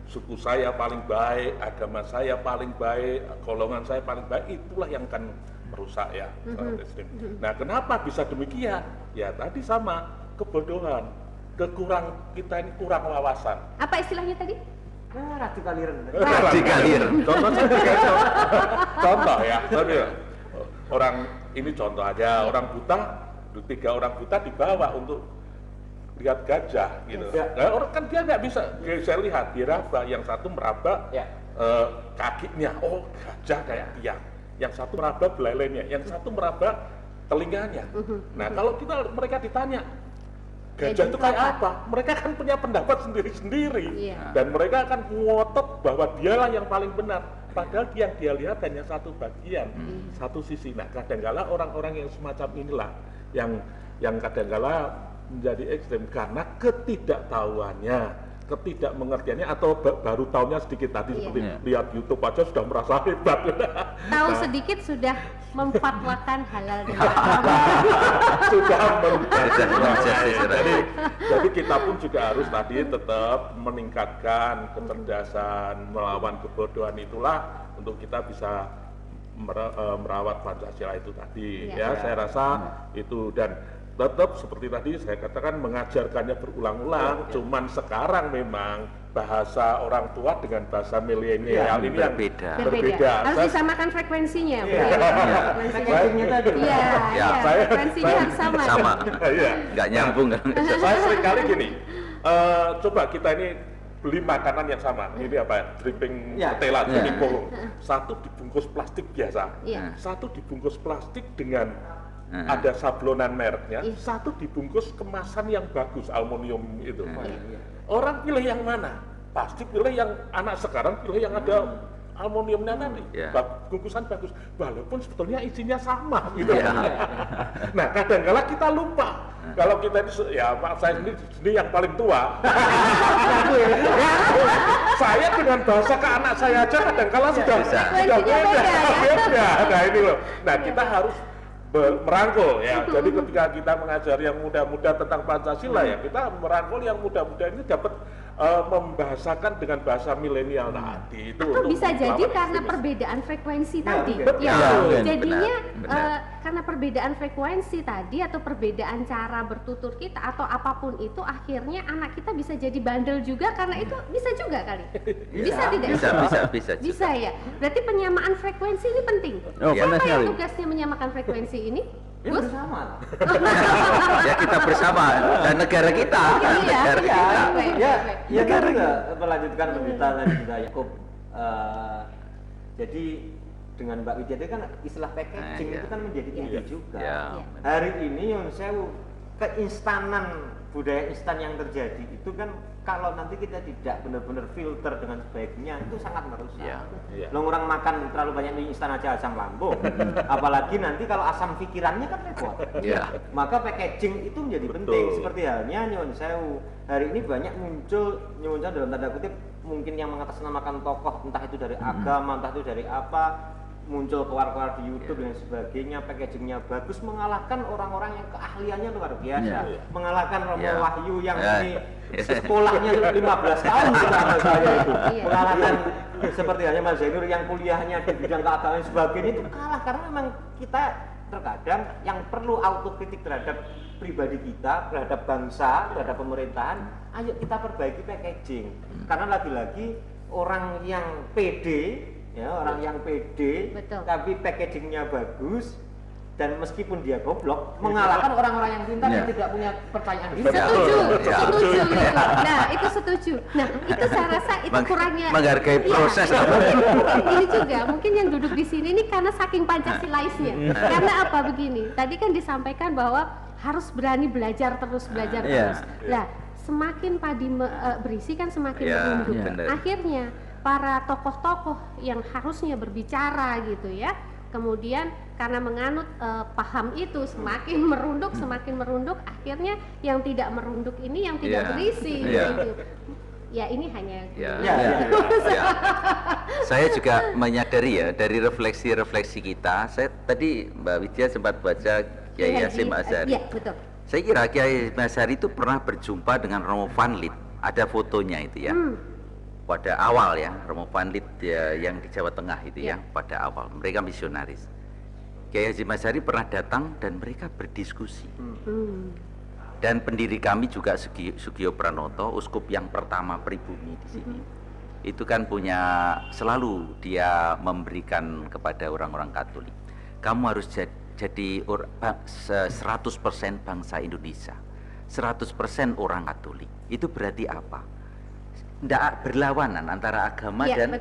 suku saya paling baik, agama saya paling baik, golongan saya paling baik, itulah yang akan merusak ya. Nah, kenapa bisa demikian? Ya tadi sama, kebodohan, kita ini kurang wawasan. Apa istilahnya tadi? Radikaliran. Contoh ya, orang ini contoh aja, orang buta, 3 orang buta dibawa untuk lihat gajah gitu. Nah, orang kan dia nggak bisa, saya lihat diraba, yang satu meraba kakinya, oh gajah kayak tiang. Yang satu meraba belalainya, yang satu meraba telinganya. Nah, kalau mereka ditanya gajah itu kayak apa? Mereka kan punya pendapat sendiri-sendiri. Dan mereka akan ngotot bahwa dialah yang paling benar. Padahal yang dia lihat hanya satu bagian, satu sisi. Nah, kadang-kala orang-orang yang semacam inilah yang kadang-kala menjadi ekstrem karena ketidaktahuannya, ketidakmengertiannya, atau baru tahunya sedikit tadi seperti lihat YouTube aja sudah merasa hebat. Tahu sedikit sudah memfatwakan halal dan sudah jadi kita pun juga harus tadi tetap meningkatkan kecerdasan, melawan kebodohan, itulah untuk kita bisa merawat Pancasila itu tadi. Saya rasa itu, dan tetap seperti tadi saya katakan mengajarkannya berulang-ulang. Cuman sekarang memang bahasa orang tua dengan bahasa milenial ini berbeda. Harus disamakan frekuensinya. Frekuensinya tadi. Frekuensinya harus sama. Nggak nyambung kan? Saya sering kali gini, coba kita ini beli makanan yang sama. Ini apa? Dripping ketela, dripping pohon. Satu dibungkus plastik biasa, satu dibungkus plastik dengan ada sablonan mereknya, satu dibungkus kemasan yang bagus, aluminium itu. Orang pilih yang mana? Pasti pilih yang anak sekarang, pilih yang ada aluminiumnya tadi, bungkusan bagus, walaupun sebetulnya isinya sama gitu. Nah, kadang-kala kita lupa. Kalau kita ini, ya maaf saya ini yang paling tua. Saya dengan bahasa ke anak saya aja kadang-kala sudah beda. Nah ini loh. Nah, kita harus merangkul ya. Jadi ketika kita mengajar yang muda-muda tentang Pancasila, ya kita merangkul yang muda-muda ini dapat membahasakan dengan bahasa milenial tadi itu. Atau bisa jadi karena perbedaan frekuensi tadi. Jadinya karena perbedaan frekuensi tadi atau perbedaan cara bertutur kita atau apapun itu, akhirnya anak kita bisa jadi bandel juga karena itu, bisa juga kali. Bisa tidak? Bisa ya. Berarti penyamaan frekuensi ini penting. Siapa yang tugasnya menyamakan frekuensi ini? Ya bersama. Ya kita bersama dan negara kita. Negara kita. Ya kan juga melanjutkan berita tadi juga Yakub. Jadi dengan Mbak Widya itu kan istilah packaging itu kan menjadi tinggi juga. Hari ini yang saya keinstanan budaya instan yang terjadi itu kan kalau nanti kita tidak benar-benar filter dengan sebaiknya itu sangat merusak. Orang makan terlalu banyak mie instan aja asam lambung, apalagi nanti kalau asam pikirannya kan repot. Maka packaging itu menjadi penting. Seperti halnya nyuwun sewu hari ini banyak muncul dalam tanda kutip mungkin yang mengatasnamakan tokoh entah itu dari agama entah itu dari apa, muncul keluar-keluar di YouTube dan sebagainya, packagingnya bagus, mengalahkan orang-orang yang keahliannya luar biasa, mengalahkan Romo Wahyu yang ini sekolahnya 15 tahun bersama saya itu, mengalahkan seperti halnya Mas Zainur yang kuliahnya di bidang keagamaan dan sebagainya itu kalah karena memang kita terkadang yang perlu autokritik terhadap pribadi kita, terhadap bangsa, terhadap pemerintahan, ayo kita perbaiki packaging karena lagi-lagi orang yang pede orang yang pede, tapi packagingnya bagus dan meskipun dia goblok mengalahkan orang-orang yang pintar yang tidak punya percayaan diri. Setuju. Nah itu setuju. Nah itu saya rasa itu kurangnya menghargai proses. Ini juga mungkin yang duduk di sini ini karena saking Pancasilaisnya. Karena apa begini? Tadi kan disampaikan bahwa harus berani belajar terus. Nah semakin padi berisi kan semakin merunduk. Akhirnya para tokoh-tokoh yang harusnya berbicara gitu ya, kemudian karena menganut paham itu semakin merunduk, akhirnya yang tidak merunduk ini yang tidak berisi gitu. Ya ini hanya Saya juga menyadari ya dari refleksi kita. Saya tadi Mbak Widya sempat baca Kiai Hasyim Asy'ari. Betul. Saya kira Kiai Hasyim Asy'ari itu pernah berjumpa dengan Romo Van Lith. Ada fotonya itu ya. Pada awal ya, Romo Van Lith yang di Jawa Tengah itu ya, pada awal mereka misionaris. Kiai Hasyim Asy'ari pernah datang dan mereka berdiskusi. Dan pendiri kami juga Sugio Pranoto, uskup yang pertama pribumi di sini. Itu kan punya selalu dia memberikan kepada orang-orang Katolik. Kamu harus jadi 100% bangsa Indonesia, 100% orang Katolik. Itu berarti apa? Tidak berlawanan antara agama dan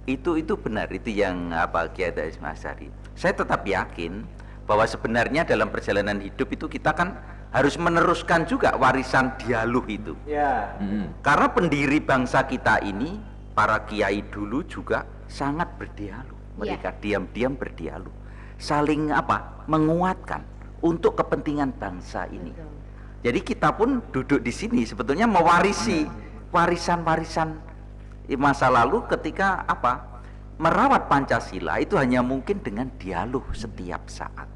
itu benar, itu yang Kiai Hasyim Asy'ari. Saya tetap yakin bahwa sebenarnya dalam perjalanan hidup itu kita kan harus meneruskan juga warisan dialog itu. Karena pendiri bangsa kita ini para kiai dulu juga sangat berdialog. Mereka diam-diam berdialog, saling menguatkan untuk kepentingan bangsa ini. Jadi kita pun duduk di sini sebetulnya mewarisi warisan-warisan masa lalu ketika merawat Pancasila itu hanya mungkin dengan dialog setiap saat.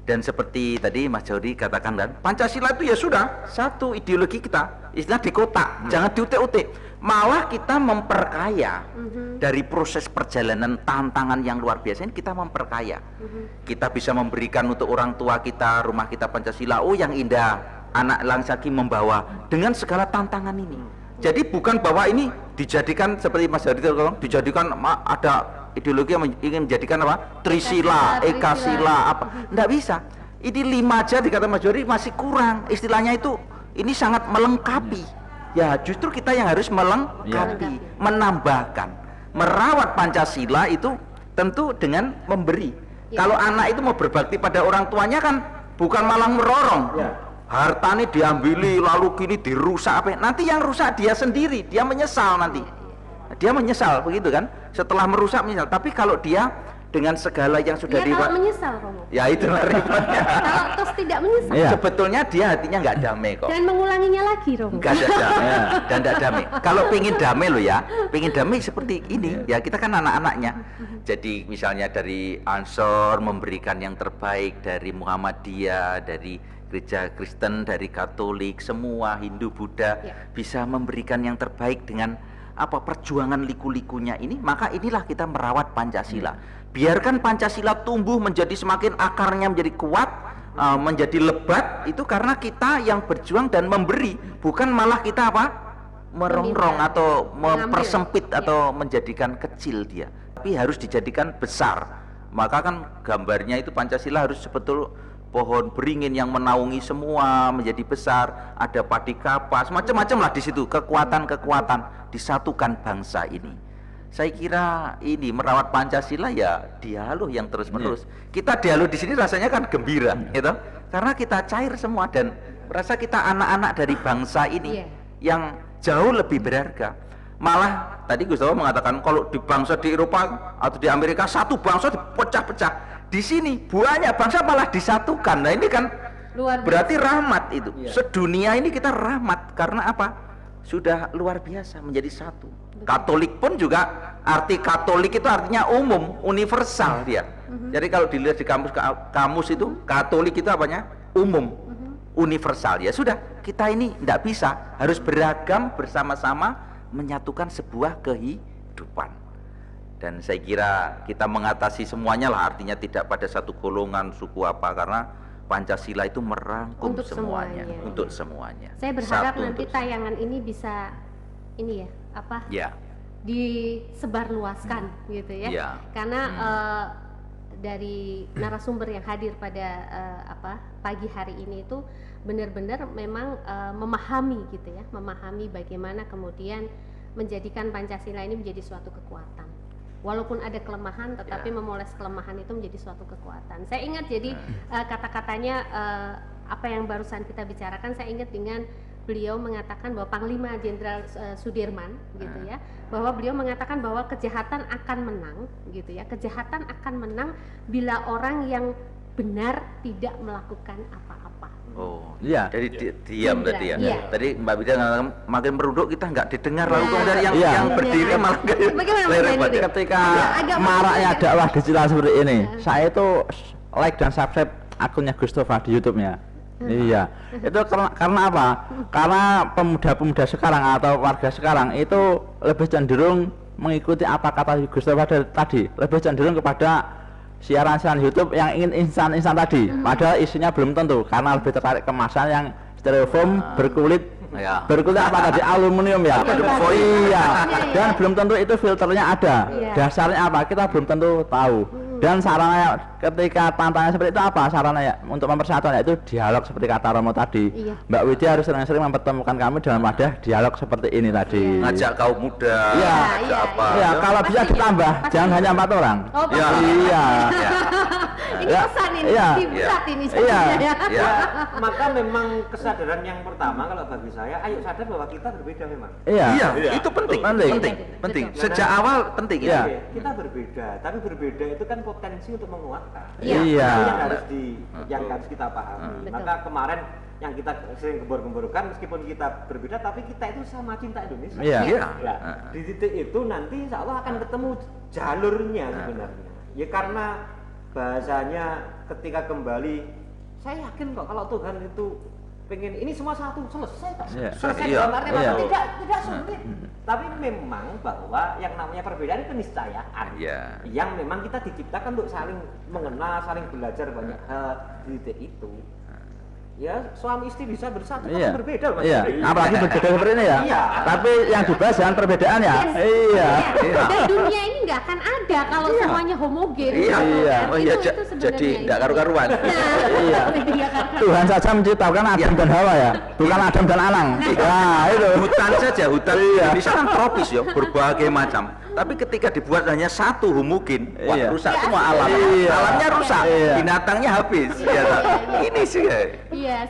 Dan seperti tadi Mas Jaudi katakan kan, Pancasila itu ya sudah satu ideologi kita, istilah di kotak, jangan diutik-utik. Malah kita memperkaya dari proses perjalanan tantangan yang luar biasa ini, kita memperkaya. Kita bisa memberikan untuk orang tua kita, rumah kita Pancasila, yang indah, anak langsaki membawa dengan segala tantangan ini. Jadi bukan bahwa ini dijadikan seperti Mas Hadi dijadikan ada ideologi yang ingin menjadikan Trisila, Ekasila enggak bisa. Ini 5 aja dikata Mas Hadi masih kurang. Istilahnya itu ini sangat melengkapi. Ya justru kita yang harus melengkapi, menambahkan. Merawat Pancasila itu tentu dengan memberi. Kalau anak itu mau berbakti pada orang tuanya kan bukan malah merorong. Hartanya diambili lalu gini dirusak nanti yang rusak dia sendiri, dia menyesal nanti. Dia menyesal begitu kan? Setelah merusak menyesal. Tapi kalau dia dengan segala yang sudah kalau menyesal Romo. Ya itulah ribetnya. Kalau terus tidak menyesal. Sebetulnya dia hatinya nggak damai kok. Dan mengulanginya lagi Romo. Nggak ada damai dan nggak damai. Kalau pingin damai loh ya, pingin damai seperti ini ya kita kan anak-anaknya. Jadi misalnya dari Ansor memberikan yang terbaik, dari Muhammadiyah, dari gereja Kristen, dari Katolik, semua Hindu, Buddha bisa memberikan yang terbaik dengan perjuangan liku-likunya ini, maka inilah kita merawat Pancasila. Biarkan Pancasila tumbuh menjadi semakin akarnya menjadi kuat, menjadi lebat, itu karena kita yang berjuang dan memberi, bukan malah kita merongrong atau mempersempit atau menjadikan kecil dia, tapi harus dijadikan besar. Maka kan gambarnya itu Pancasila harus sebetul pohon beringin yang menaungi semua menjadi besar, ada padi kapas, macam-macam lah di situ, kekuatan-kekuatan disatukan bangsa ini. Saya kira ini merawat Pancasila ya dialog yang terus-menerus. Kita dialog di sini rasanya kan gembira, gitu. Karena kita cair semua dan merasa kita anak-anak dari bangsa ini yang jauh lebih berharga. Malah tadi Gustavo mengatakan kalau di bangsa di Eropa atau di Amerika satu bangsa dipecah-pecah. Di sini banyak bangsa malah disatukan. Nah ini kan berarti rahmat itu. Sedunia ini kita rahmat karena apa? Sudah luar biasa menjadi satu. Katolik pun juga, arti Katolik itu artinya umum, universal dia. Jadi kalau dilihat di kamus itu Katolik itu apanya? Umum, universal. Ya sudah, kita ini tidak bisa, harus beragam bersama-sama menyatukan sebuah kehidupan. Dan saya kira kita mengatasi semuanya lah, artinya tidak pada satu golongan, suku apa, karena Pancasila itu merangkum untuk semuanya. Untuk semuanya. Saya berharap nanti tayangan ini bisa ini ya, apa? Disebarluaskan gitu ya. Karena dari narasumber yang hadir pada pagi hari ini itu benar-benar memang memahami gitu ya, memahami bagaimana kemudian menjadikan Pancasila ini menjadi suatu kekuatan. Walaupun ada kelemahan, tetapi memoles kelemahan itu menjadi suatu kekuatan. Saya ingat jadi kata-katanya apa yang barusan kita bicarakan, saya ingat dengan beliau mengatakan bahwa Panglima Jenderal Sudirman gitu ya, bahwa beliau mengatakan bahwa kejahatan akan menang gitu ya, kejahatan akan menang bila orang yang benar tidak melakukan apa-apa. Oh, iya. Jadi diam tadi ya. Tadi Mbak Widya mengatakan makin meruduk kita nggak didengar langsung dari yang berdiri malah nggak. Ketika maraknya dakwah digital seperti ini, saya itu like dan subscribe akunnya Gustavo di YouTube-nya. Iya, itu karena apa? Karena pemuda-pemuda sekarang atau warga sekarang itu lebih cenderung mengikuti apa kata Gustavo tadi, lebih cenderung kepada siaran-siaran YouTube yang ingin instan-instan tadi, padahal isinya belum tentu, karena lebih tertarik kemasan yang styrofoam berkulit apa tadi, aluminium ya. Dan belum tentu itu filternya ada. Dasarnya apa? Kita belum tentu tahu. Dan sarannya ketika tantangannya seperti itu apa sarannya untuk mempersatukan, yaitu dialog seperti kata Romo tadi. Mbak Widya harus sering-sering mempertemukan kami dalam wadah dialog seperti ini tadi. Ngajak kaum muda, ngajak apa? Iya, kalau bisa ditambah, jangan hanya 4 orang. Ini pesan ini, berat ini sebenarnya. Maka memang kesadaran yang pertama kalau bagi saya, ayo sadar bahwa kita berbeda memang. Itu penting. Sejak awal penting. Kita berbeda, tapi berbeda itu kan potensi untuk menguatkan. Yang harus kita pahami. Maka kemarin yang kita sering gembor-gemborkan, meskipun kita berbeda tapi kita itu sama cinta Indonesia. Di titik itu nanti insya Allah akan ketemu jalurnya sebenarnya. Ya karena bahasanya ketika kembali, saya yakin kok kalau Tuhan itu pengen ini semua satu selesai kok. Tidak sulit. Tapi memang bahwa yang namanya perbedaan itu keniscayaan. Yang memang kita diciptakan untuk saling mengenal, saling belajar banyak hal di titik itu. Ya, suami istri bisa bersatu kan berbeda Mas. Apalagi berbeda seperti ini ya. Tapi yang dibahas jangan perbedaan ya. Dan dunia ini nggak akan ada kalau semuanya homogen. Jadi nggak karu-karuan. Tuhan saja menciptakan Adam dan Hawa ya, bukan Adam dan Anang. Nah, itu hutan saja, hutan Indonesia kan tropis ya, berbagai macam. Tapi ketika dibuat hanya satu homogen, rusak semua alam. Alamnya rusak, binatangnya habis. Ini sih.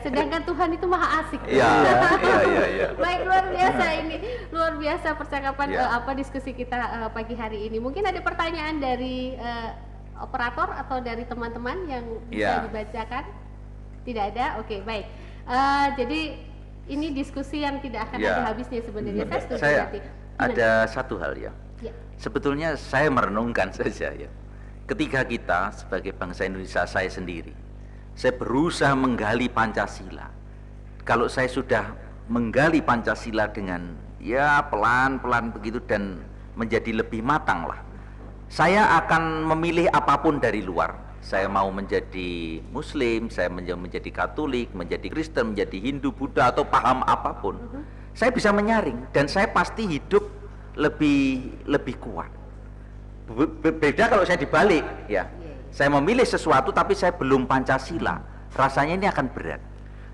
Sedangkan Tuhan itu maha asik. Baik, luar biasa ini, luar biasa percakapan diskusi kita pagi hari ini. Mungkin ada pertanyaan dari operator atau dari teman-teman yang bisa dibacakan? Tidak ada? Oke, baik. Jadi ini diskusi yang tidak akan ada habisnya sebenarnya. Saya ada satu hal ya. Sebetulnya saya merenungkan saja ya. Ketika kita sebagai bangsa Indonesia, saya sendiri, saya berusaha menggali Pancasila. Kalau saya sudah menggali Pancasila dengan pelan-pelan begitu dan menjadi lebih matang lah, saya akan memilih apapun dari luar. Saya mau menjadi Muslim, saya menjadi Katolik, menjadi Kristen, menjadi Hindu, Buddha atau paham apapun. Saya bisa menyaring dan saya pasti hidup lebih kuat. Beda kalau saya dibalik ya. Saya memilih sesuatu tapi saya belum Pancasila, rasanya ini akan berat.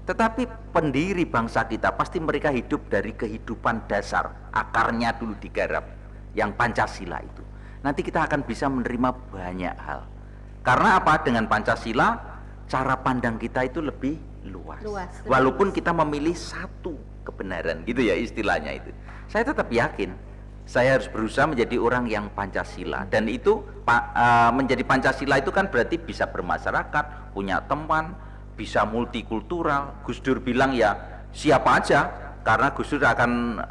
Tetapi pendiri bangsa kita pasti mereka hidup dari kehidupan dasar, akarnya dulu digarap, yang Pancasila itu. Nanti kita akan bisa menerima banyak hal. Karena apa? Dengan Pancasila, cara pandang kita itu lebih luas. Walaupun kita memilih satu kebenaran, gitu ya istilahnya itu. Saya tetap yakin, saya harus berusaha menjadi orang yang Pancasila. Dan itu menjadi Pancasila itu kan berarti bisa bermasyarakat, punya teman, bisa multikultural. Gus Dur bilang ya siapa aja, karena Gus Dur akan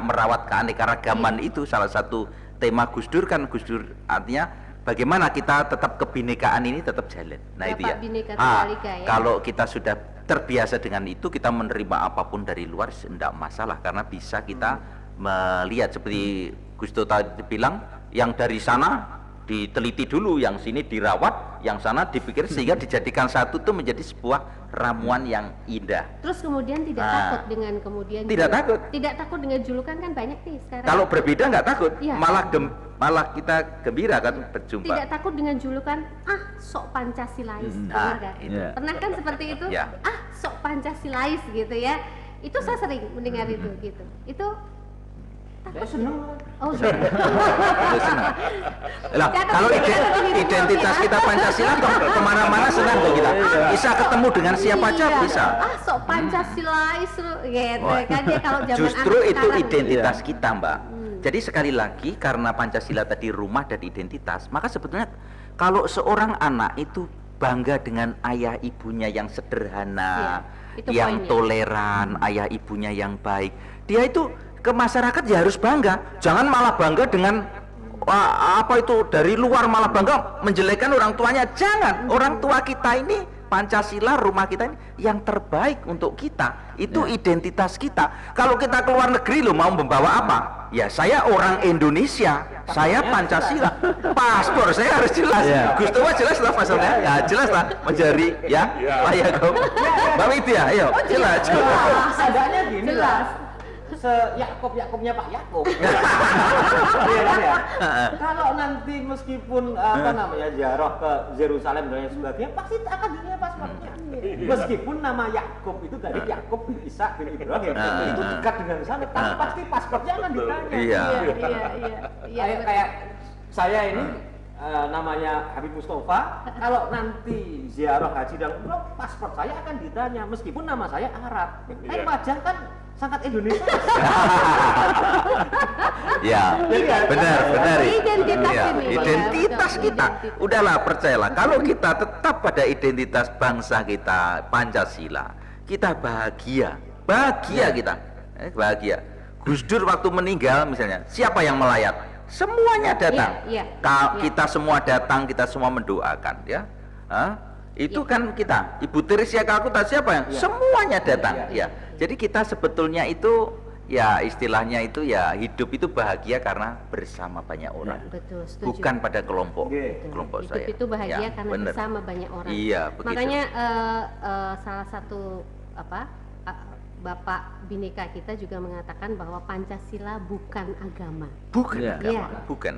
merawat keanekaragaman. Itu salah satu tema Gus Dur kan. Gus Dur artinya bagaimana kita tetap kebinekaan ini tetap jalan. Nah itu ya. Kalau kita sudah terbiasa dengan itu, kita menerima apapun dari luar tidak masalah, karena bisa kita melihat seperti Gus Dur tadi bilang, yang dari sana diteliti dulu, yang sini dirawat, yang sana dipikir, sehingga dijadikan satu itu menjadi sebuah ramuan yang indah. Terus kemudian tidak takut dengan tidak takut dengan julukan, kan banyak nih sekarang. Kalau berbeda nggak takut, ya. malah kita gembira kan berjumpa. Tidak takut dengan julukan sok Pancasilais, pernah kan seperti itu? Ya. Sok Pancasilais gitu ya. Itu saya sering mendengar itu gitu. Itu saya senang. Oh, senang. Lah, kalau identitas kita Pancasila kemana-mana senang tuh kita. Bisa ketemu dengan siapa aja bisa. Sok Pancasilais gitu kan ya, kalau zaman justru itu identitas kita, Mbak. Jadi sekali lagi, karena Pancasila tadi rumah dan identitas, maka sebetulnya kalau seorang anak itu bangga dengan ayah ibunya yang sederhana, yang toleran, ayah ibunya yang baik, dia itu ke masyarakat ya harus bangga. Jangan malah bangga dengan dari luar, malah bangga menjelekkan orang tuanya. Jangan. Orang tua kita ini, Pancasila rumah kita ini yang terbaik untuk kita. Itu identitas kita. Kalau kita keluar negeri loh, mau membawa apa? Ya saya orang Indonesia, saya Pancasila. Paspor saya harus jelas. Gus Dur jelas lah pasalnya. Ya jelas lah, mencari ya. Pak Yakob, Mbak Widya, ayo jelas. Adanya gini lah. Yakobnya Pak Yakob. Kalau nanti meskipun ziarah ke Yerusalem dan sebagainya, pasti akan dilihat paspornya. Meskipun nama Yakob itu dari Yakub bin Ishak bin Ibrahim, itu dekat dengan sana, tapi pasti paspornya akan ditanya. Iya. Kayak saya ini namanya Habib Mustafa, kalau nanti ziarah haji dan umroh, paspor saya akan ditanya meskipun nama saya Arab. Tapi wajah kan sangat Indonesia. Ya, benar. Identitas kita. Udahlah, percayalah. Kalau kita tetap pada identitas bangsa kita, Pancasila, kita bahagia kita. Bahagia. Gus Dur waktu meninggal misalnya, siapa yang melayat? Semuanya datang. Kita semua datang, kita semua mendoakan, ya. Itu kan kita. Ibu Teresia Kalkuta siapa yang? Semuanya datang, ya. Jadi kita sebetulnya itu ya istilahnya itu ya hidup itu bahagia karena bersama banyak orang. Betul, bukan pada kelompok hidup saya. Hidup itu bahagia karena bersama banyak orang. Iya, begitu. Makanya salah satu Bapak Bhinneka kita juga mengatakan bahwa Pancasila bukan agama. Bukan agama.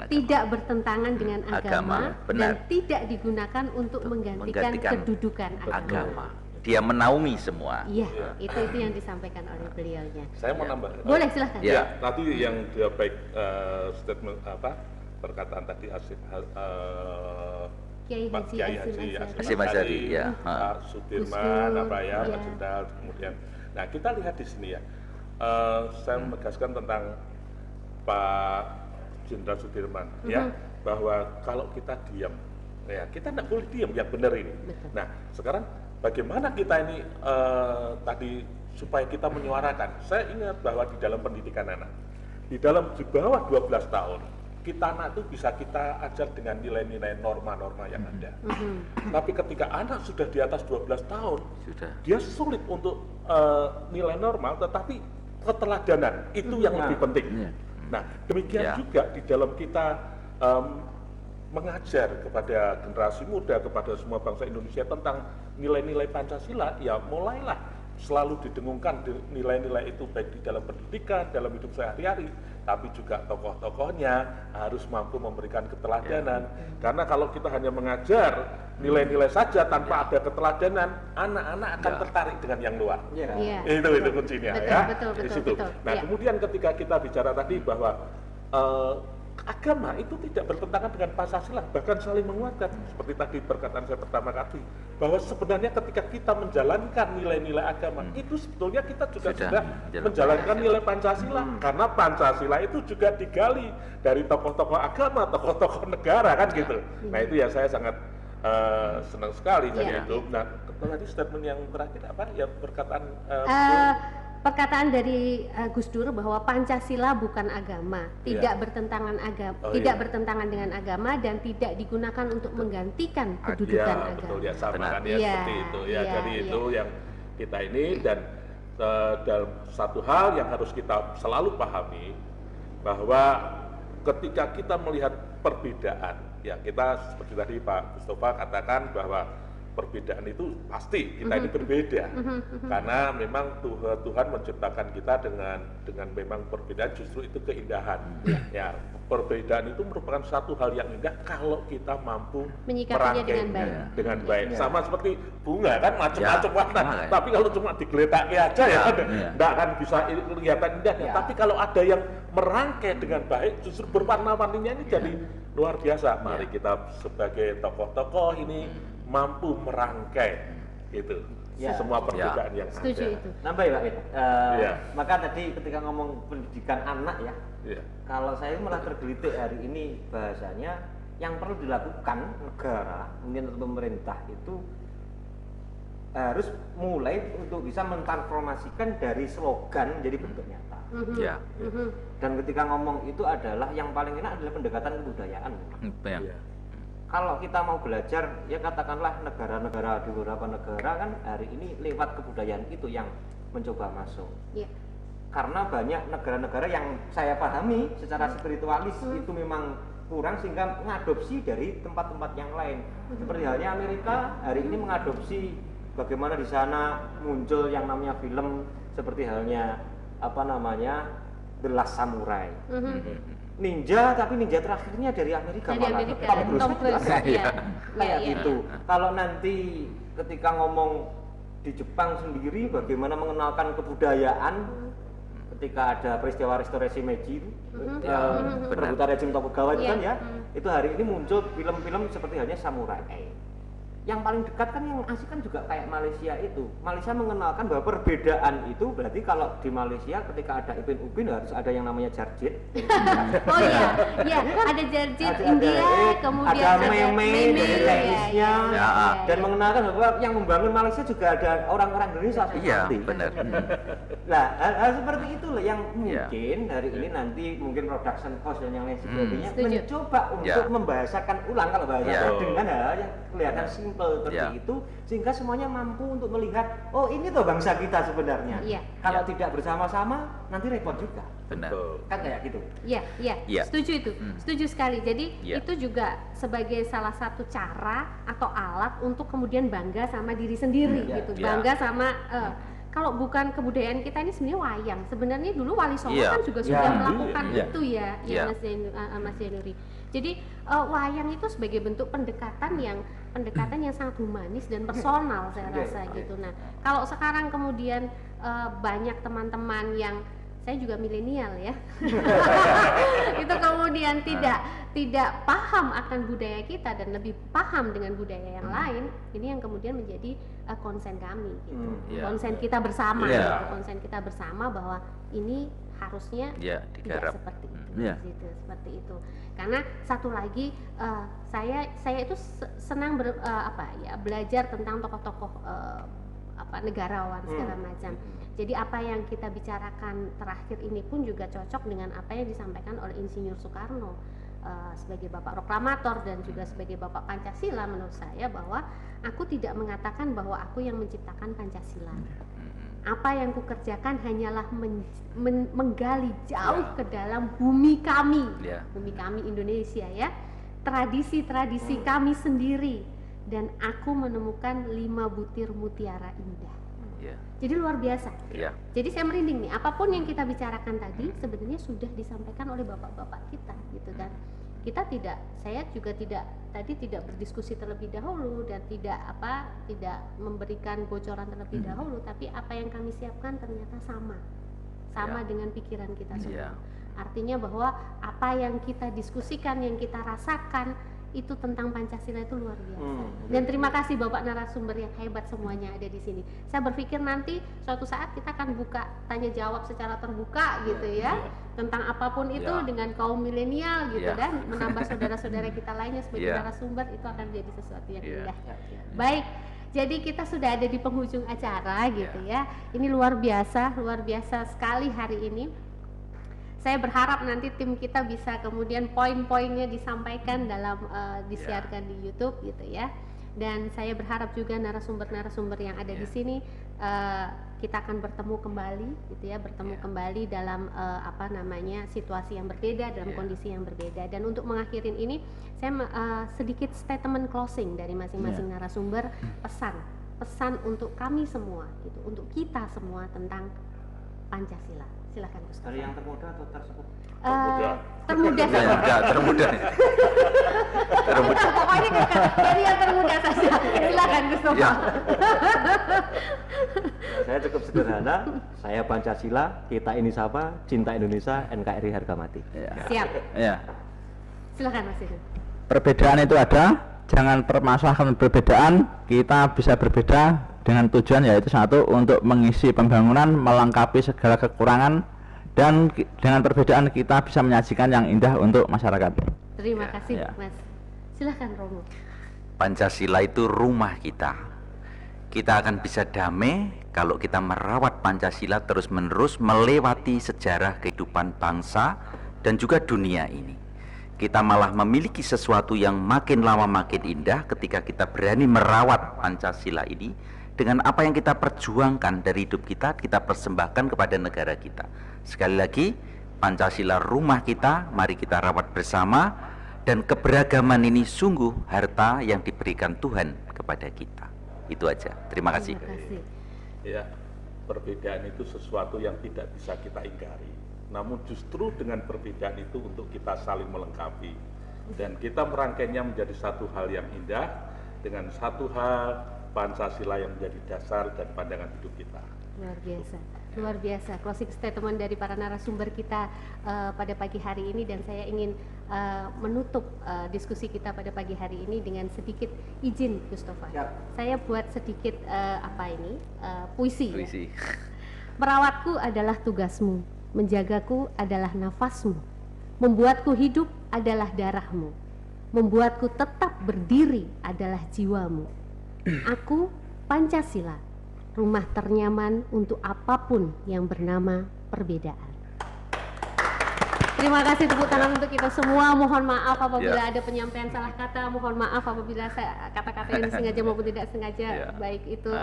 Tidak bertentangan dengan agama dan tidak digunakan untuk menggantikan kedudukan agama. Dia menaungi semua. Iya, itu yang disampaikan oleh beliaunya. Saya mau nambah. Boleh, silahkan. Ya, tadi yang dia baik statement perkataan tadi Pak Kiai Haji Hasyim Asy'ari, ya. Pak Sudirman, Pak Sundal, kemudian. Nah, kita lihat di sini ya. Saya menegaskan tentang Pak Jenderal Sudirman, ya, bahwa kalau kita diam, ya kita tidak boleh diam, yang benar ini. Betul. Nah, sekarang bagaimana kita ini tadi supaya kita menyuarakan? Saya ingat bahwa di dalam pendidikan anak, di bawah 12 tahun, kita anak itu bisa kita ajar dengan nilai-nilai norma-norma yang ada. Tapi ketika anak sudah di atas 12 tahun, dia sulit untuk nilai normal, tetapi keteladanan itu yang lebih penting. Nah, demikian juga di dalam kita mengajar kepada generasi muda, kepada semua bangsa Indonesia tentang nilai-nilai Pancasila, ya mulailah selalu didengungkan nilai-nilai itu baik di dalam pendidikan, dalam hidup sehari-hari, tapi juga tokoh-tokohnya harus mampu memberikan keteladanan. Karena kalau kita hanya mengajar nilai-nilai saja tanpa ada keteladanan, anak-anak akan tertarik dengan yang luar. Itu kuncinya ya. Di situ. Nah, kemudian ketika kita bicara tadi bahwa agama itu tidak bertentangan dengan Pancasila, bahkan saling menguatkan. Seperti tadi perkataan saya pertama kali, bahwa sebenarnya ketika kita menjalankan nilai-nilai agama, itu sebetulnya kita juga sudah menjalankan nilai Pancasila. Karena Pancasila itu juga digali dari tokoh-tokoh agama, tokoh-tokoh negara kan gitu. Nah itu ya saya sangat senang sekali dari itu. Nah tadi statement yang terakhir apa? Yang perkataan perkataan dari Gus Dur bahwa Pancasila bukan agama, tidak bertentangan tidak bertentangan dengan agama dan tidak digunakan untuk menggantikan kedudukan agama. Betul ya, sama kan ya, seperti itu ya. Jadi itu yang kita ini, dan dalam satu hal yang harus kita selalu pahami bahwa ketika kita melihat perbedaan, ya kita seperti tadi Pak Mustafa katakan bahwa perbedaan itu pasti kita ini berbeda, karena memang Tuhan menciptakan kita dengan memang perbedaan, justru itu keindahan. Ya, perbedaan itu merupakan satu hal yang indah kalau kita mampu menyikapinya dengan baik. Sama seperti bunga kan, macam-macam warna, tapi kalau cuma digeletaknya aja ya enggak akan bisa kelihatan indahnya. Tapi kalau ada yang merangkai dengan baik, justru berwarna-warninya ini jadi luar biasa. Mari kita sebagai tokoh-tokoh ini mampu merangkai itu semua perbedaan yang setuju ada. Itu. Nambah ya Pak Wid. Maka tadi ketika ngomong pendidikan anak ya, kalau saya malah tergelitik hari ini bahasanya yang perlu dilakukan negara, mungkin pemerintah itu harus mulai untuk bisa mentransformasikan dari slogan menjadi bentuk nyata. Dan ketika ngomong itu adalah yang paling enak adalah pendekatan kebudayaan. Kalau kita mau belajar, ya katakanlah negara-negara di beberapa negara kan hari ini lewat kebudayaan itu yang mencoba masuk. Karena banyak negara-negara yang saya pahami secara spiritualis itu memang kurang sehingga mengadopsi dari tempat-tempat yang lain. Seperti halnya Amerika hari ini mengadopsi bagaimana di sana muncul yang namanya film, seperti halnya apa namanya The Last Samurai. Ninja, tapi ninja terakhirnya dari Amerika, Tom Cruise kayak gitu. Kalau nanti ketika ngomong di Jepang sendiri bagaimana mengenalkan kebudayaan, ketika ada peristiwa restorasi Meiji itu, perebutan rezim Tokugawa itu kan ya, itu hari ini muncul film-film seperti halnya Samurai. Yang paling dekat kan yang asik kan juga kayak Malaysia itu. Malaysia mengenalkan bahwa perbedaan itu berarti kalau di Malaysia ketika ada Ipin Upin harus ada yang namanya Jarjit. Oh iya, ada Jarjit India, kemudian ada meme dari teknisnya, dan mengenalkan bahwa yang membangun Malaysia juga ada orang-orang Indonesia. Iya, benar. Nah, hal seperti itu loh yang mungkin hari ini nanti mungkin production cost dan yang lain sebagainya mencoba untuk membahasakan ulang kalau bahasa dengan hal yang kelihatan seperti itu, sehingga semuanya mampu untuk melihat, oh ini tuh bangsa kita sebenarnya. Kalau tidak bersama-sama nanti repot juga. Benar. Kan kayak gitu. Iya. Setuju itu. Setuju sekali. Jadi itu juga sebagai salah satu cara atau alat untuk kemudian bangga sama diri sendiri gitu. Bangga sama kalau bukan kebudayaan kita ini sebenarnya wayang. Sebenarnya dulu Wali Songo kan juga sudah melakukan itu ya, Mas Zainuri. Jadi wayang itu sebagai bentuk pendekatan yang sangat humanis dan personal saya rasa gitu. Nah, kalau sekarang kemudian banyak teman-teman yang saya juga milenial ya, itu kemudian tidak paham akan budaya kita dan lebih paham dengan budaya yang lain, ini yang kemudian menjadi konsen kami gitu. Konsen kita bersama, konsen kita bersama bahwa ini harusnya tidak seperti itu, gitu, seperti itu. Karena satu lagi saya itu senang belajar tentang tokoh-tokoh negarawan segala macam. Jadi apa yang kita bicarakan terakhir ini pun juga cocok dengan apa yang disampaikan oleh Insinyur Soekarno sebagai Bapak Proklamator dan juga sebagai Bapak Pancasila. Menurut saya bahwa aku tidak mengatakan bahwa aku yang menciptakan Pancasila. Apa yang kukerjakan hanyalah menggali jauh ke dalam bumi kami, bumi kami Indonesia ya, tradisi-tradisi kami sendiri, dan aku menemukan 5 butir mutiara indah. Jadi luar biasa. Jadi saya merinding nih, apapun yang kita bicarakan tadi sebenarnya sudah disampaikan oleh bapak-bapak kita, gitu kan. Saya juga tidak berdiskusi terlebih dahulu dan tidak memberikan bocoran terlebih dahulu, tapi apa yang kami siapkan ternyata sama dengan pikiran kita semua. Artinya bahwa apa yang kita diskusikan, yang kita rasakan itu tentang Pancasila itu luar biasa. Dan terima kasih Bapak narasumber yang hebat semuanya ada di sini. Saya berpikir nanti suatu saat kita akan buka tanya jawab secara terbuka gitu ya, tentang apapun itu dengan kaum milenial gitu dan menambah saudara-saudara kita lainnya sebagai narasumber, itu akan menjadi sesuatu yang indah. Baik, jadi kita sudah ada di penghujung acara gitu ya. Ini luar biasa sekali hari ini. Saya berharap nanti tim kita bisa kemudian poin-poinnya disampaikan dalam disiarkan di YouTube gitu ya. Dan saya berharap juga narasumber-narasumber yang ada di sini kita akan bertemu kembali gitu ya, kembali dalam situasi yang berbeda, dalam kondisi yang berbeda. Dan untuk mengakhirin ini saya sedikit statement closing dari masing-masing narasumber, pesan untuk kami semua gitu, untuk kita semua tentang Pancasila. Silakan Gus. Dari yang termuda atau tersepuh? Termuda saja. Termuda. Pokoknya dari yang termuda saja. Silakan Gus. Saya cukup sederhana. Saya Pancasila, kita ini siapa? Cinta Indonesia, NKRI harga mati. Siap. Silakan Mas Idun. Perbedaan itu ada, jangan permasalahkan perbedaan. Kita bisa berbeda dengan tujuan yaitu satu, untuk mengisi pembangunan, melengkapi segala kekurangan, dan dengan perbedaan kita bisa menyajikan yang indah untuk masyarakat. Terima kasih Mas. Silahkan Romo. Pancasila itu rumah kita. Kita akan bisa damai kalau kita merawat Pancasila terus-menerus melewati sejarah kehidupan bangsa dan juga dunia ini. Kita malah memiliki sesuatu yang makin lama makin indah ketika kita berani merawat Pancasila ini. Dengan apa yang kita perjuangkan dari hidup kita persembahkan kepada negara kita. Sekali lagi, Pancasila rumah kita, mari kita rawat bersama. Dan keberagaman ini sungguh harta yang diberikan Tuhan kepada kita. Itu aja, terima kasih. Ya, perbedaan itu sesuatu yang tidak bisa kita ingkari. Namun justru dengan perbedaan itu untuk kita saling melengkapi. Dan kita merangkainya menjadi satu hal yang indah, dengan satu hal Pancasila yang menjadi dasar dan pandangan hidup kita. Luar biasa closing statement dari para narasumber kita pada pagi hari ini. Dan saya ingin menutup diskusi kita pada pagi hari ini dengan sedikit izin Gustofa. Saya buat sedikit puisi. Ya. Merawatku adalah tugasmu, menjagaku adalah nafasmu, membuatku hidup adalah darahmu, membuatku tetap berdiri adalah jiwamu. Aku Pancasila, rumah ternyaman untuk apapun yang bernama perbedaan. Terima kasih, tepuk tangan untuk kita semua. Mohon maaf apabila ada penyampaian salah kata, mohon maaf apabila kata-kata yang disengaja maupun tidak sengaja, baik itu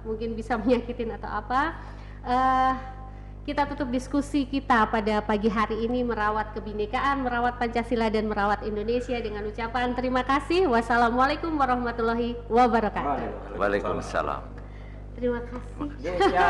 mungkin bisa menyakitin atau apa. Kita tutup diskusi kita pada pagi hari ini, merawat kebinekaan, merawat Pancasila dan merawat Indonesia dengan ucapan terima kasih. Wassalamualaikum warahmatullahi wabarakatuh. Waalaikumsalam. Terima kasih. Ya.